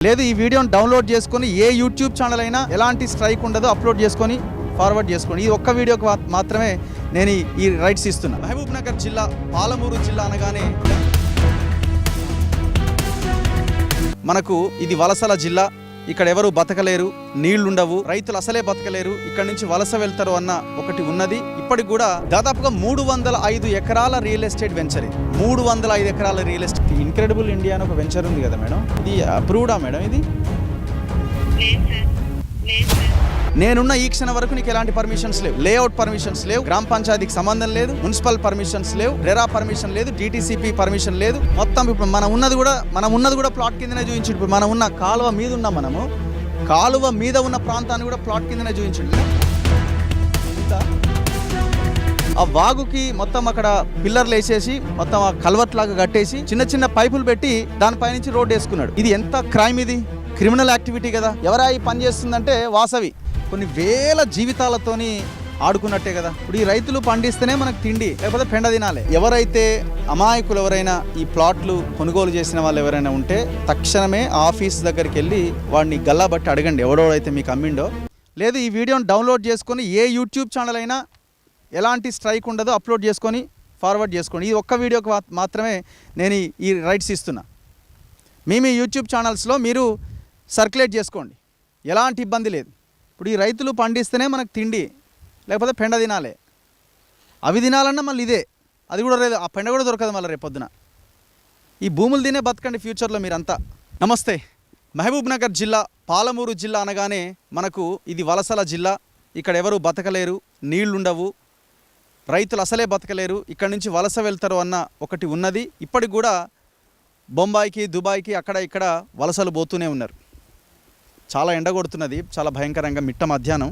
లేదు ఈ వీడియోని డౌన్లోడ్ చేసుకొని ఏ యూట్యూబ్ ఛానల్ అయినా ఎలాంటి స్ట్రైక్ ఉండదు, అప్లోడ్ చేసుకొని ఫార్వర్డ్ చేసుకోండి. ఈ ఒక్క వీడియోకి మాత్రమే నేను ఈ రైట్స్ ఇస్తున్నా. మహబూబ్ నగర్ జిల్లా, పాలమూరు జిల్లా అనగానే మనకు ఇది వలసల జిల్లా. ఇక్కడ ఎవరు బతకలేరు, నీళ్లుండవు, రైతులు అసలే బతకలేరు, ఇక్కడ నుంచి వలస వెళ్తారు అన్న ఒకటి ఉన్నది. ఇప్పటికి కూడా దాదాపుగా 305 ఎకరాల రియల్ ఎస్టేట్ వెంచర్ ఇది. 305 ఎకరాల రియల్ ఎస్టేట్. ఇన్క్రెడిబుల్ ఇండియా అని ఒక వెంచర్ ఉంది కదా మేడం, ఇది అప్రూవ్డా మేడం? ఇది నేనున్న ఈ క్షణం వరకు నీకు ఎలాంటి పర్మిషన్స్ లేవు, లేఅవుట్ పర్మిషన్స్ లేవు, గ్రామ పంచాయతీకి సంబంధం లేదు, మున్సిపల్ పర్మిషన్స్ లేవు, రెరా పర్మిషన్ లేదు, డిటిసిపి పర్మిషన్ లేదు. మొత్తం ఇప్పుడు మనం ఉన్నది కూడా ప్లాట్ కిందనే చూపించండి. ఇప్పుడు మనం ఉన్న కాలువ మీద ఉన్నాం, మనము కాలువ మీద ఉన్న ప్రాంతాన్ని కూడా ప్లాట్ కిందనే చూపించండి. ఆ వాగుకి మొత్తం అక్కడ పిల్లర్లు వేసేసి మొత్తం ఆ కల్వర్ట్ లాగా కట్టేసి చిన్న చిన్న పైపులు పెట్టి దానిపై నుంచి రోడ్డు వేసుకున్నాడు. ఇది ఎంత క్రైమ్, ఇది క్రిమినల్ యాక్టివిటీ కదా. ఎవరా ఈ పని చేస్తుందంటే వాసవి. కొన్ని వేల జీవితాలతోని ఆడుకున్నట్టే కదా. ఇప్పుడు ఈ రైతులు పండిస్తేనే మనకు తిండి, లేకపోతే పెండ తినాలి. ఎవరైతే అమాయకులు ఎవరైనా ఈ ప్లాట్లు కొనుగోలు చేసిన వాళ్ళు ఎవరైనా ఉంటే తక్షణమే ఆఫీస్ దగ్గరికి వెళ్ళి వాడిని గల్లాబట్టి అడగండి, ఎవడోడైతే మీకు అమ్మిండో. లేదు ఈ వీడియోని డౌన్లోడ్ చేసుకొని ఏ యూట్యూబ్ ఛానల్ అయినా ఎలాంటి స్ట్రైక్ ఉండదు, అప్లోడ్ చేసుకొని ఫార్వర్డ్ చేసుకోండి. ఈ ఒక్క వీడియోకి మాత్రమే నేను ఈ రైట్స్ ఇస్తున్నా. మీ యూట్యూబ్ ఛానల్స్లో మీరు సర్క్యులేట్ చేసుకోండి, ఎలాంటి ఇబ్బంది లేదు. ఇప్పుడు ఈ రైతులు పండిస్తేనే మనకు తిండి, లేకపోతే పెండ తినాలి. అవి తినాలన్నా మళ్ళీ ఇదే, అది కూడా లేదు, ఆ పెండ కూడా దొరకదు మళ్ళీ రేపొద్దున. ఈ భూములు తినే బతకండి ఫ్యూచర్లో మీరంతా. నమస్తే. మహబూబ్ నగర్ జిల్లా, పాలమూరు జిల్లా అనగానే మనకు ఇది వలసల జిల్లా. ఇక్కడ ఎవరు బతకలేరు, నీళ్లుండవు, రైతులు అసలే బతకలేరు, ఇక్కడ నుంచి వలస వెళ్తారు అన్న ఒకటి ఉన్నది. ఇప్పటికి కూడా బొంబాయికి, దుబాయ్కి అక్కడ ఇక్కడ వలసలు పోతూనే ఉన్నారు. చాలా ఎండ కొడుతున్నది, చాలా భయంకరంగా, మిట్ట మధ్యాహ్నం.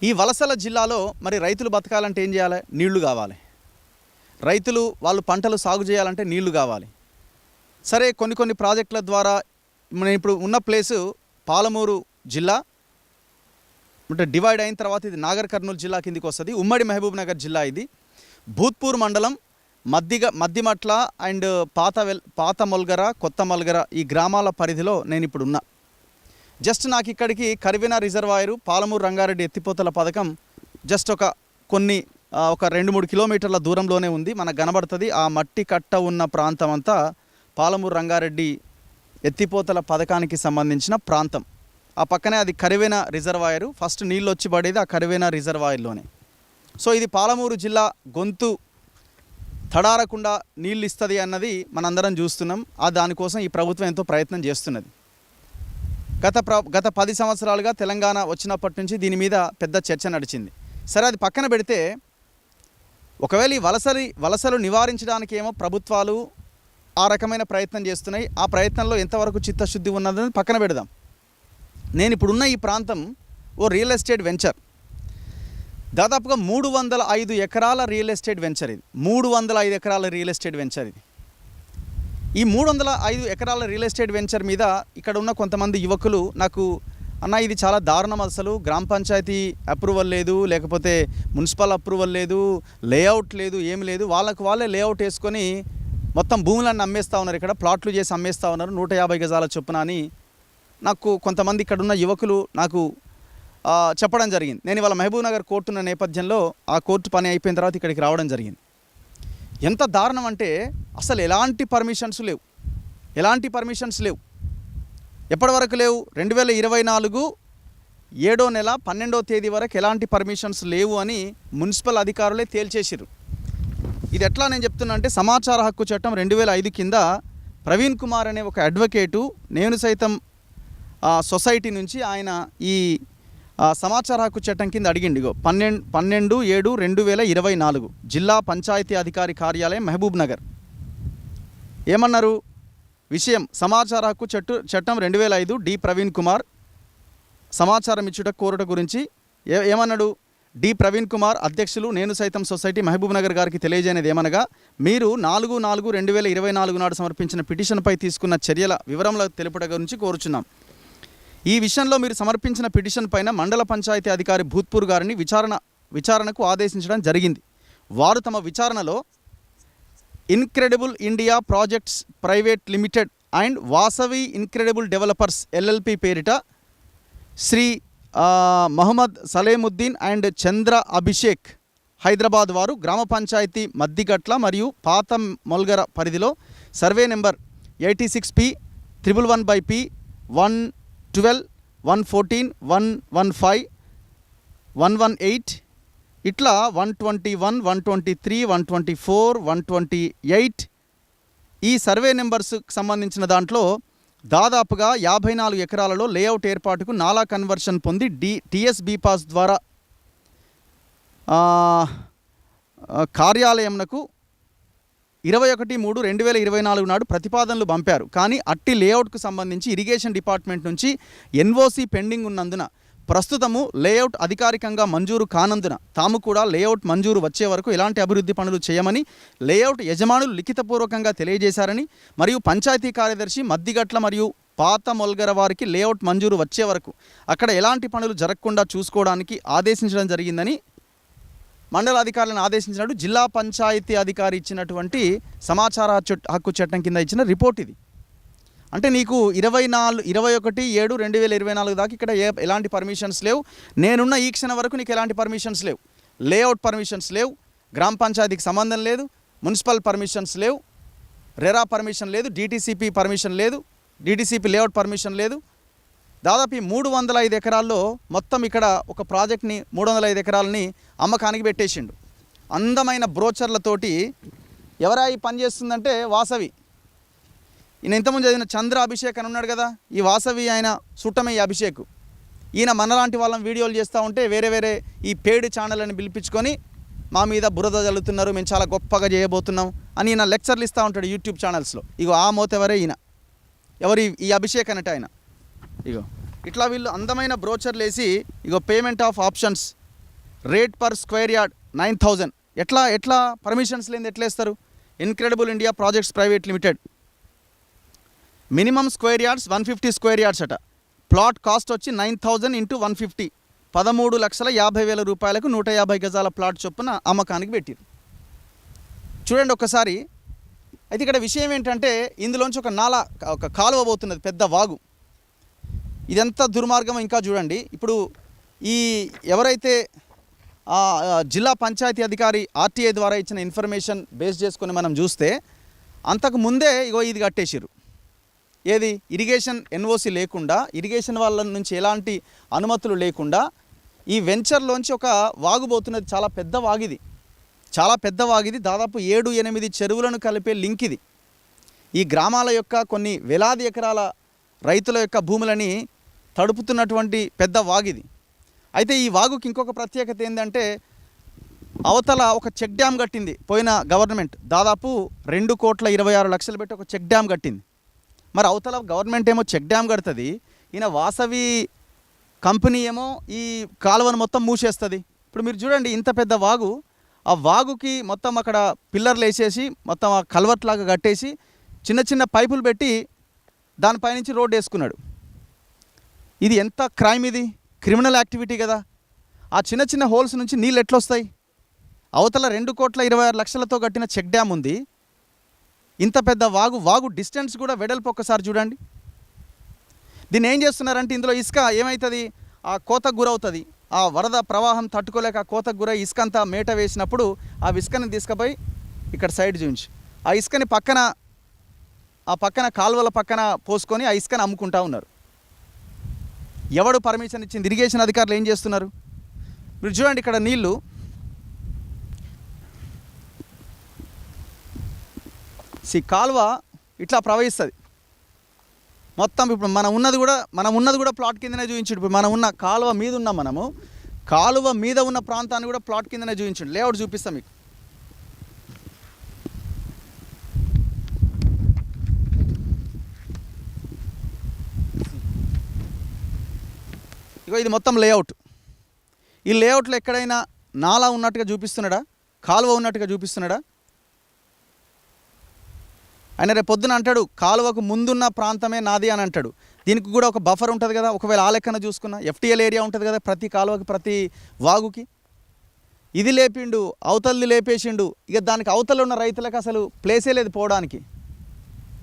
ఈ వలసల జిల్లాలో మరి రైతులు బతకాలంటే ఏం చేయాలి? నీళ్లు కావాలి. రైతులు వాళ్ళు పంటలు సాగు చేయాలంటే నీళ్లు కావాలి. సరే, కొన్ని ప్రాజెక్టుల ద్వారా మనం ఇప్పుడు ఉన్న ప్లేసు పాలమూరు జిల్లా అంటే డివైడ్ అయిన తర్వాత ఇది నాగర్ కర్నూలు జిల్లా కిందికి వస్తుంది. ఉమ్మడి మహబూబ్ నగర్ జిల్లా ఇది. భూత్పూర్ మండలం, మద్దిమట్ల అండ్ పాత మొల్గర, కొత్త మొల్గర ఈ గ్రామాల పరిధిలో నేను ఇప్పుడు ఉన్నా. జస్ట్ నాకు ఇక్కడికి కరివెన రిజర్వాయరు, పాలమూరు రంగారెడ్డి ఎత్తిపోతల పథకం జస్ట్ ఒక 2-3 కిలోమీటర్ల దూరంలోనే ఉంది. మనకు కనబడుతుంది ఆ మట్టి కట్ట ఉన్న ప్రాంతం అంతా పాలమూరు రంగారెడ్డి ఎత్తిపోతల పథకానికి సంబంధించిన ప్రాంతం. ఆ పక్కనే అది కరివెన రిజర్వాయరు. ఫస్ట్ నీళ్ళు వచ్చి పడేది ఆ కరివెన రిజర్వాయర్లోనే. సో ఇది పాలమూరు జిల్లా గొంతు తడారకుండా నీళ్ళు ఇస్తుంది అన్నది మనందరం చూస్తున్నాం. దానికోసం ఈ ప్రభుత్వం ఎంతో ప్రయత్నం చేస్తున్నది. గత 10 సంవత్సరాలుగా తెలంగాణ వచ్చినప్పటి నుంచి దీని మీద పెద్ద చర్చ నడిచింది. సరే, అది పక్కన పెడితే ఒకవేళ ఈ వలసలు నివారించడానికి ఏమో ప్రభుత్వాలు ఆ రకమైన ప్రయత్నం చేస్తున్నాయి. ఆ ప్రయత్నంలో ఎంతవరకు చిత్తశుద్ధి ఉన్నదని పక్కన పెడదాం. నేను ఇప్పుడున్న ఈ ప్రాంతం ఓ రియల్ ఎస్టేట్ వెంచర్. దాదాపుగా 305 ఎకరాల రియల్ ఎస్టేట్ వెంచర్ ఇది. 305 ఎకరాల రియల్ ఎస్టేట్ వెంచర్ ఇది. ఈ 305 ఎకరాల రియల్ ఎస్టేట్ వెంచర్ మీద ఇక్కడ ఉన్న కొంతమంది యువకులు నాకు, అన్న ఇది చాలా దారుణం, అసలు గ్రామ పంచాయతీ అప్రూవల్ లేదు, లేకపోతే మున్సిపల్ అప్రూవల్ లేదు, లేఅవుట్ లేదు, ఏమి లేదు, వాళ్ళే లేఅవుట్ వేసుకొని మొత్తం భూములన్నీ అమ్మేస్తూ ఉన్నారు, ఇక్కడ ప్లాట్లు చేసి అమ్మేస్తూ ఉన్నారు 150 గజాల చొప్పున అని నాకు కొంతమంది ఇక్కడ ఉన్న యువకులు నాకు చెప్పడం జరిగింది. నేను ఇవాళ మహబూబ్ నగర్ కోర్టు ఉన్న నేపథ్యంలో ఆ కోర్టు పని అయిపోయిన తర్వాత ఇక్కడికి రావడం జరిగింది. ఎంత దారుణం అంటే అసలు ఎలాంటి పర్మిషన్స్ లేవు. ఎప్పటి వరకు లేవు? 2024 7వ నెల 12వ తేదీ వరకు ఎలాంటి పర్మిషన్స్ లేవు అని మున్సిపల్ అధికారులే తేల్చేసారు. ఇది ఎట్లా నేను చెప్తున్నా అంటే, సమాచార హక్కు చట్టం 2005 కింద ప్రవీణ్ కుమార్ అనే ఒక అడ్వకేటు నేను సైతం సొసైటీ నుంచి ఆయన ఈ సమాచార హక్కు చట్టం కింద అడిగిండిగో 12/7/2024 జిల్లా పంచాయతీ అధికారి కార్యాలయం మహబూబ్ నగర్. ఏమన్నారు? విషయం సమాచార హక్కు చట్టం 2005 డి ప్రవీణ్ కుమార్ సమాచారం ఇచ్చుట కోరుట గురించి ఏమన్నాడు? డి ప్రవీణ్ కుమార్ అధ్యక్షులు నేను సైతం సొసైటీ మహబూబ్ నగర్ గారికి తెలియజేయనేది ఏమనగా, మీరు 4/4/2024 నాడు సమర్పించిన పిటిషన్పై తీసుకున్న చర్యల వివరముల తెలుపుట గురించి కోరుచున్నాం. ఈ విషయంలో మీరు సమర్పించిన పిటిషన్ పైన మండల పంచాయతీ అధికారి భూత్పూర్ గారిని విచారణకు ఆదేశించడం జరిగింది. వారు తమ విచారణలో incredible India projects private limited and Vasavi incredible developers LLP పేరిట శ్రీ మహమ్మద్ సలేముద్దీన్ అండ్ చంద్ర అభిషేక్ హైదరాబాద్ వారు గ్రామ పంచాయతీ మద్దిగట్ల మరియు పాత మొల్గర పరిధిలో సర్వే నెంబర్ 86P 111/P 112 114 115 118 ఇట్లా 121 123 124 128 ఈ సర్వే నెంబర్స్కి సంబంధించిన దాంట్లో దాదాపుగా 54 ఎకరాలలో లేఅవుట్ ఏర్పాటుకు నాలా కన్వర్షన్ పొంది టీఎస్బీ పాస్ ద్వారా కార్యాలయంకు 21/3/2024 నాడు ప్రతిపాదనలు పంపారు. కానీ అట్టి లేఅవుట్కు సంబంధించి ఇరిగేషన్ డిపార్ట్మెంట్ నుంచి ఎన్ఓసి పెండింగ్ ఉన్నందున ప్రస్తుతము లేఅవుట్ అధికారికంగా మంజూరు కానందున తాము కూడా లేఅవుట్ మంజూరు వచ్చే వరకు ఎలాంటి అభివృద్ధి పనులు చేయమని లేఅవుట్ యజమానులు లిఖితపూర్వకంగా తెలియజేశారని మరియు పంచాయతీ కార్యదర్శి మద్దిగట్ల మరియు పాత మొల్గర వారికి లేఅవుట్ మంజూరు వచ్చే వరకు అక్కడ ఎలాంటి పనులు జరగకుండా చూసుకోవడానికి ఆదేశించడం జరిగిందని మండల అధికారులను ఆదేశించినట్టు జిల్లా పంచాయతీ అధికారి ఇచ్చినటువంటి సమాచార హక్కు చట్టం కింద ఇచ్చిన రిపోర్ట్ ఇది. అంటే నీకు 21/7/2024 దాకా ఇక్కడ ఎలాంటి పర్మిషన్స్ లేవు. నేనున్న ఈ క్షణం వరకు నీకు ఎలాంటి పర్మిషన్స్ లేవు. లేఅవుట్ పర్మిషన్స్ లేవు, గ్రామ పంచాయతీకి సంబంధం లేదు, మున్సిపల్ పర్మిషన్స్ లేవు, రెరా పర్మిషన్ లేదు, డిటిసిపి పర్మిషన్ లేదు, డిటిసిపి లేఅవుట్ పర్మిషన్ లేదు. దాదాపు 305 ఎకరాల్లో మొత్తం ఇక్కడ ఒక ప్రాజెక్ట్ని 305 ఎకరాలని అమ్మకానికి పెట్టేసిండు. అందమైన బ్రోచర్లతోటి ఎవరా ఈ పని చేస్తుందంటే వాసవి. ఈయన ఇంతకుముందు చదివిన చంద్ర అభిషేక్ అని ఉన్నాడు కదా, ఈ వాసవి ఆయన సుట్టమే ఈ అభిషేక్. ఈయన మనలాంటి వాళ్ళని వీడియోలు చేస్తూ ఉంటే వేరే ఈ పేడ్ ఛానల్ అని పిలిపించుకొని మా మీద బురద జల్లుతున్నారు, మేము చాలా గొప్పగా చేయబోతున్నాం అని ఈయన లెక్చర్లు ఇస్తూ ఉంటాడు యూట్యూబ్ ఛానల్స్లో. ఇగో ఆ మోతెవరే ఈయన, ఎవరు ఈ అభిషేక్ అన్నట్టు ఆయన. ఇగో ఇట్లా వీళ్ళు అందమైన బ్రోచర్లు వేసి ఇగో payment of options rate per square yard 9,000 ఎట్లా పర్మిషన్స్ లేని ఎట్లా ఇస్తారు. Incredible India projects private limited minimum square yards 150 square yards అట. ప్లాట్ కాస్ట్ వచ్చి 9,000 × 150 13,50,000 రూపాయలకు 150 గజాల ప్లాట్ చొప్పున అమ్మకానికి పెట్టారు. చూడండి ఒక్కసారి. అయితే ఇక్కడ విషయం ఏంటంటే ఇందులోంచి ఒక కాలువ పోతున్నది, పెద్ద వాగు. ఇదంతా దుర్మార్గం. ఇంకా చూడండి, ఇప్పుడు ఈ ఎవరైతే జిల్లా పంచాయతీ అధికారి ఆర్టీఐ ద్వారా ఇచ్చిన ఇన్ఫర్మేషన్ బేస్ చేసుకొని మనం చూస్తే అంతకు ముందే ఇగో ఇది కట్టేసారు. ఏది ఇరిగేషన్ ఎన్ఓసి లేకుండా, ఇరిగేషన్ వాళ్ళ నుంచి ఎలాంటి అనుమతులు లేకుండా ఈ వెంచర్లోంచి ఒక వాగుపోతున్నది. చాలా పెద్ద వాగిది, చాలా పెద్ద వాగిది. దాదాపు 7-8 చెరువులను కలిపే లింక్ ఇది. ఈ గ్రామాల యొక్క కొన్ని వేలాది ఎకరాల రైతుల యొక్క భూములని తడుపుతున్నటువంటి పెద్ద వాగిది. అయితే ఈ వాగుకి ఇంకొక ప్రత్యేకత ఏంటంటే అవతల ఒక చెక్ డ్యామ్ కట్టింది పోయిన గవర్నమెంట్. దాదాపు 2,26,00,000 పెట్టి ఒక చెక్ డ్యామ్ కట్టింది. మరి అవతల గవర్నమెంట్ ఏమో చెక్ డ్యామ్ కడుతుంది, ఈయన వాసవి కంపెనీ ఏమో ఈ కాలువను మొత్తం మూసేస్తుంది. ఇప్పుడు మీరు చూడండి, ఇంత పెద్ద వాగు, ఆ వాగుకి మొత్తం అక్కడ పిల్లర్లు వేసేసి మొత్తం ఆ కల్వర్ట్ లాగా కట్టేసి చిన్న చిన్న పైపులు పెట్టి దానిపైనుంచి రోడ్డు వేసుకున్నాడు. ఇది ఎంత క్రైమ్, ఇది క్రిమినల్ యాక్టివిటీ కదా. ఆ చిన్న చిన్న హోల్స్ నుంచి నీళ్ళు ఎట్లొస్తాయి? అవతల 2,26,00,000తో కట్టిన చెక్ డ్యామ్ ఉంది, ఇంత పెద్ద వాగు డిస్టెన్స్ కూడా వెడల్పు ఒక్కసారి చూడండి. దీన్ని ఏం చేస్తున్నారంటే ఇందులో ఇసుక ఏమవుతుంది, ఆ కోతకు గురవుతుంది. ఆ వరద ప్రవాహం తట్టుకోలేక ఆ కోతకు గురై ఇసుక అంతా మేట వేసినప్పుడు ఆ ఇసుకని తీసుకుపోయి ఇక్కడ సైడ్ చూపించి ఆ ఇసుకని పక్కన కాలువల పక్కన పోసుకొని ఆ ఇసుకని అమ్ముకుంటా ఉన్నారు. ఎవడు పర్మిషన్ ఇచ్చింది? ఇరిగేషన్ అధికారులు ఏం చేస్తున్నారు? మీరు చూడండి, ఇక్కడ నీళ్ళు కాలువ ఇట్లా ప్రవహిస్తుంది మొత్తం. ఇప్పుడు మనం ఉన్నది కూడా ప్లాట్ కిందనే చూపించాడు. ఇప్పుడు మనం ఉన్న కాలువ మీద ఉన్నాం, మనము కాలువ మీద ఉన్న ప్రాంతాన్ని కూడా ప్లాట్ కిందనే చూపించాడు. లేఅవుట్ చూపిస్తాం మీకు. ఇగో ఇది మొత్తం లేఅవుట్. ఈ లేఅవుట్లో ఎక్కడైనా నాలా ఉన్నట్టుగా చూపిస్తున్నాడా, కాలువ ఉన్నట్టుగా చూపిస్తున్నాడా? ఆయన రేపు పొద్దున అంటాడు కాలువకు ముందున్న ప్రాంతమే నాది అని అంటాడు. దీనికి కూడా ఒక బఫర్ ఉంటుంది కదా. ఒకవేళ ఆ లెక్కన చూసుకున్నా FTL ఏరియా ఉంటుంది కదా ప్రతి కాలువకి, ప్రతి వాగుకి. ఇది లేపిండు, అవతలది లేపేసిండు. ఇక దానికి అవతల ఉన్న రైతులకు అసలు ప్లేసే లేదు పోవడానికి.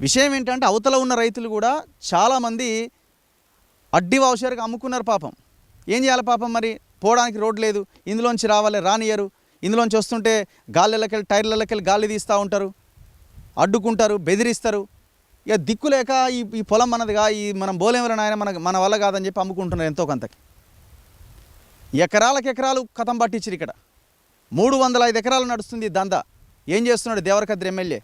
విషయం ఏంటంటే అవతల ఉన్న రైతులు కూడా చాలామంది అడ్డి వాషర్కి అమ్ముకున్నారు పాపం. ఏం చేయాలి పాపం, మరి పోవడానికి రోడ్ లేదు, ఇందులోంచి రావాలి రానియరు, ఇందులోంచి వస్తుంటే గాలిలకెళ్ళి టైర్లకెళ్ళి గాలి తీస్తూ ఉంటారు, అడ్డుకుంటారు, బెదిరిస్తారు. ఇక దిక్కు లేక ఈ పొలం మనదిగా, మనం బోలేమని ఆయన మన వల్ల కాదని చెప్పి అమ్ముకుంటున్నారు ఎంతో కొంతకి. ఎకరాలకు ఎకరాలు కథం పట్టించారు. ఇక్కడ 305 ఎకరాలు నడుస్తుంది దందా. ఏం చేస్తున్నాడు దేవరకద్రి ఎమ్మెల్యే?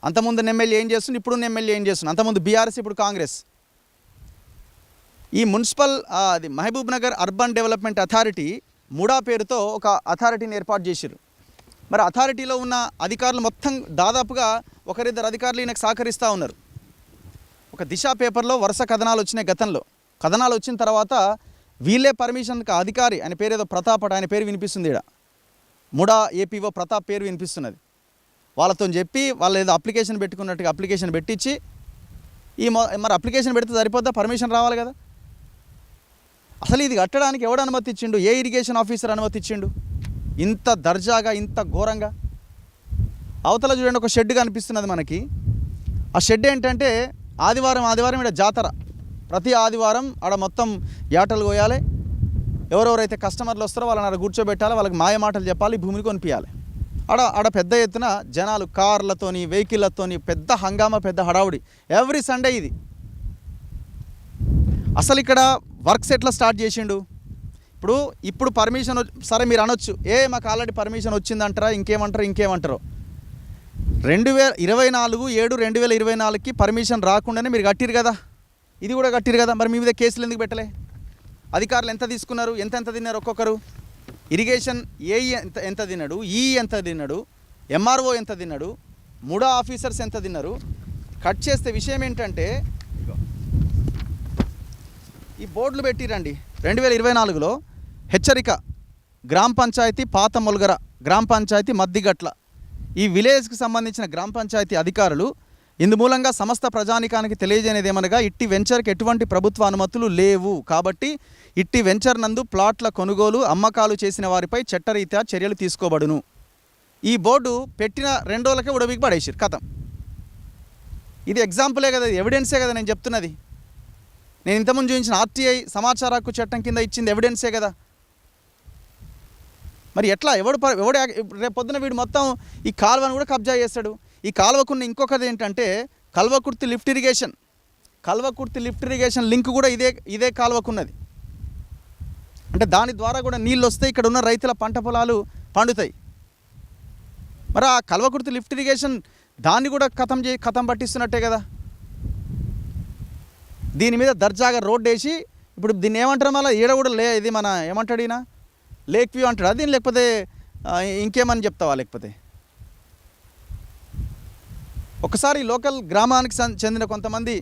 అంతకుముందు ఎమ్మెల్యే ఏం చేస్తుంది, ఇప్పుడు ఎమ్మెల్యే ఏం చేస్తుంది? అంతకుముందు బీఆర్ఎస్, ఇప్పుడు కాంగ్రెస్. ఈ మున్సిపల్ అది Mahabub Nagar Urban Development Authority MUDA పేరుతో ఒక అథారిటీని ఏర్పాటు చేశారు. మరి అథారిటీలో ఉన్న అధికారులు మొత్తం దాదాపుగా ఒకరిద్దరు అధికారులు ఈయనకు సహకరిస్తూ ఉన్నారు. ఒక దిశ పేపర్లో వరుస కథనాలు వచ్చినాయి గతంలో. కథనాలు వచ్చిన తర్వాత వీళ్ళే పర్మిషన్కి అధికారి, ఆయన పేరు ఏదో ప్రతాప్, ఆయన పేరు వినిపిస్తుంది. ఇక్కడ ముడా ఏపీఓ ప్రతాప్ పేరు వినిపిస్తున్నది. వాళ్ళతో చెప్పి వాళ్ళు ఏదో అప్లికేషన్ పెట్టుకున్నట్టుగా అప్లికేషన్ పెట్టించి మరి అప్లికేషన్ పెడితే సరిపోద్దా, పర్మిషన్ రావాలి కదా. అసలు ఇది కట్టడానికి ఎవడు అనుమతి ఇచ్చిండు? ఏ ఇరిగేషన్ ఆఫీసర్ అనుమతి ఇచ్చిండు? ఇంత దర్జాగా, ఇంత ఘోరంగా. అవతల చూడండి ఒక షెడ్ కనిపిస్తున్నది మనకి. ఆ షెడ్ ఏంటంటే ఆదివారం ఇక్కడ జాతర. ప్రతి ఆదివారం ఆడ మొత్తం యాటలు కోయాలి. ఎవరెవరైతే కస్టమర్లు వస్తారో వాళ్ళని ఆడ కూర్చోబెట్టాలి, వాళ్ళకి మాయ మాటలు చెప్పాలి, భూమిని కొనిపించాలి. ఆడ పెద్ద ఎత్తున జనాలు కార్లతోని వెహికల్లతోని పెద్ద హంగామా, పెద్ద హడావుడి ఎవ్రీ సండే ఇది. అసలు ఇక్కడ వర్క్స్ ఎట్లా స్టార్ట్ చేసిండు? ఇప్పుడు పర్మిషన్ సరే మీరు అనొచ్చు, మాకు ఆల్రెడీ పర్మిషన్ వచ్చిందంటారా, ఇంకేమంటారో 2024/7/2024కి పర్మిషన్ రాకుండానే మీరు కట్టిరు కదా, ఇది కూడా కట్టిరు కదా. మరి మీ మీద కేసులు ఎందుకు పెట్టలే? అధికారులు ఎంత తీసుకున్నారు, ఎంత తిన్నారు ఒక్కొక్కరు? ఇరిగేషన్ ఏఈ ఎంత తిన్నాడు, ఎంత తిన్నాడు, ఎంఆర్ఓ ఎంత తిన్నాడు, ముడా ఆఫీసర్స్ ఎంత తిన్నారు? కట్ చేస్తే విషయం ఏంటంటే ఈ బోర్డులు పెట్టిరండి. 2024లో హెచ్చరిక, గ్రామ పంచాయతీ పాత మొలగర, గ్రామ పంచాయతీ మద్దిగట్ల, ఈ విలేజ్కి సంబంధించిన గ్రామ పంచాయతీ అధికారులు ఇందు మూలంగా సమస్త ప్రజానికానికి తెలియజేయనిది ఏమనగా, ఇట్టి వెంచర్కి ఎటువంటి ప్రభుత్వ అనుమతులు లేవు కాబట్టి ఇట్టి వెంచర్ నందు ప్లాట్ల కొనుగోలు అమ్మకాలు చేసిన వారిపై చట్టరీత్యా చర్యలు తీసుకోబడును. ఈ బోర్డు పెట్టిన 2 రోజులకే ఉడవికి పడేసారు కథం. ఇది ఎగ్జాంపులే కదా, ఎవిడెన్సే కదా నేను చెప్తున్నది. నేను ఇంతకుముందు చూపించిన ఆర్టీఐ సమాచార హక్కు చట్టం కింద ఇచ్చింది ఎవిడెన్సే కదా. మరి ఎట్లా ఎవడు రేపు పొద్దున వీడు మొత్తం ఈ కాలువను కూడా కబ్జా చేస్తాడు. ఈ కాలువకున్న ఇంకొకది ఏంటంటే కల్వకుర్తి లిఫ్ట్ ఇరిగేషన్ లింక్ కూడా ఇదే కాలువకున్నది. అంటే దాని ద్వారా కూడా నీళ్ళు వస్తే ఇక్కడ ఉన్న రైతుల పంట పొలాలు పండుతాయి. మరి ఆ కల్వకుర్తి లిఫ్ట్ ఇరిగేషన్ దాన్ని కూడా కథం పట్టిస్తున్నట్టే కదా. దీని మీద దర్జాగా రోడ్డు వేసి ఇప్పుడు దీన్ని ఏమంటారు, మళ్ళీ ఈడ కూడా ఇది మన ఏమంటాడు ఈయన, లేక్ వ్యూ అంటాడు దీన్ని, లేకపోతే ఇంకేమని చెప్తావా? లేకపోతే ఒకసారి లోకల్ గ్రామానికి చెందిన కొంతమంది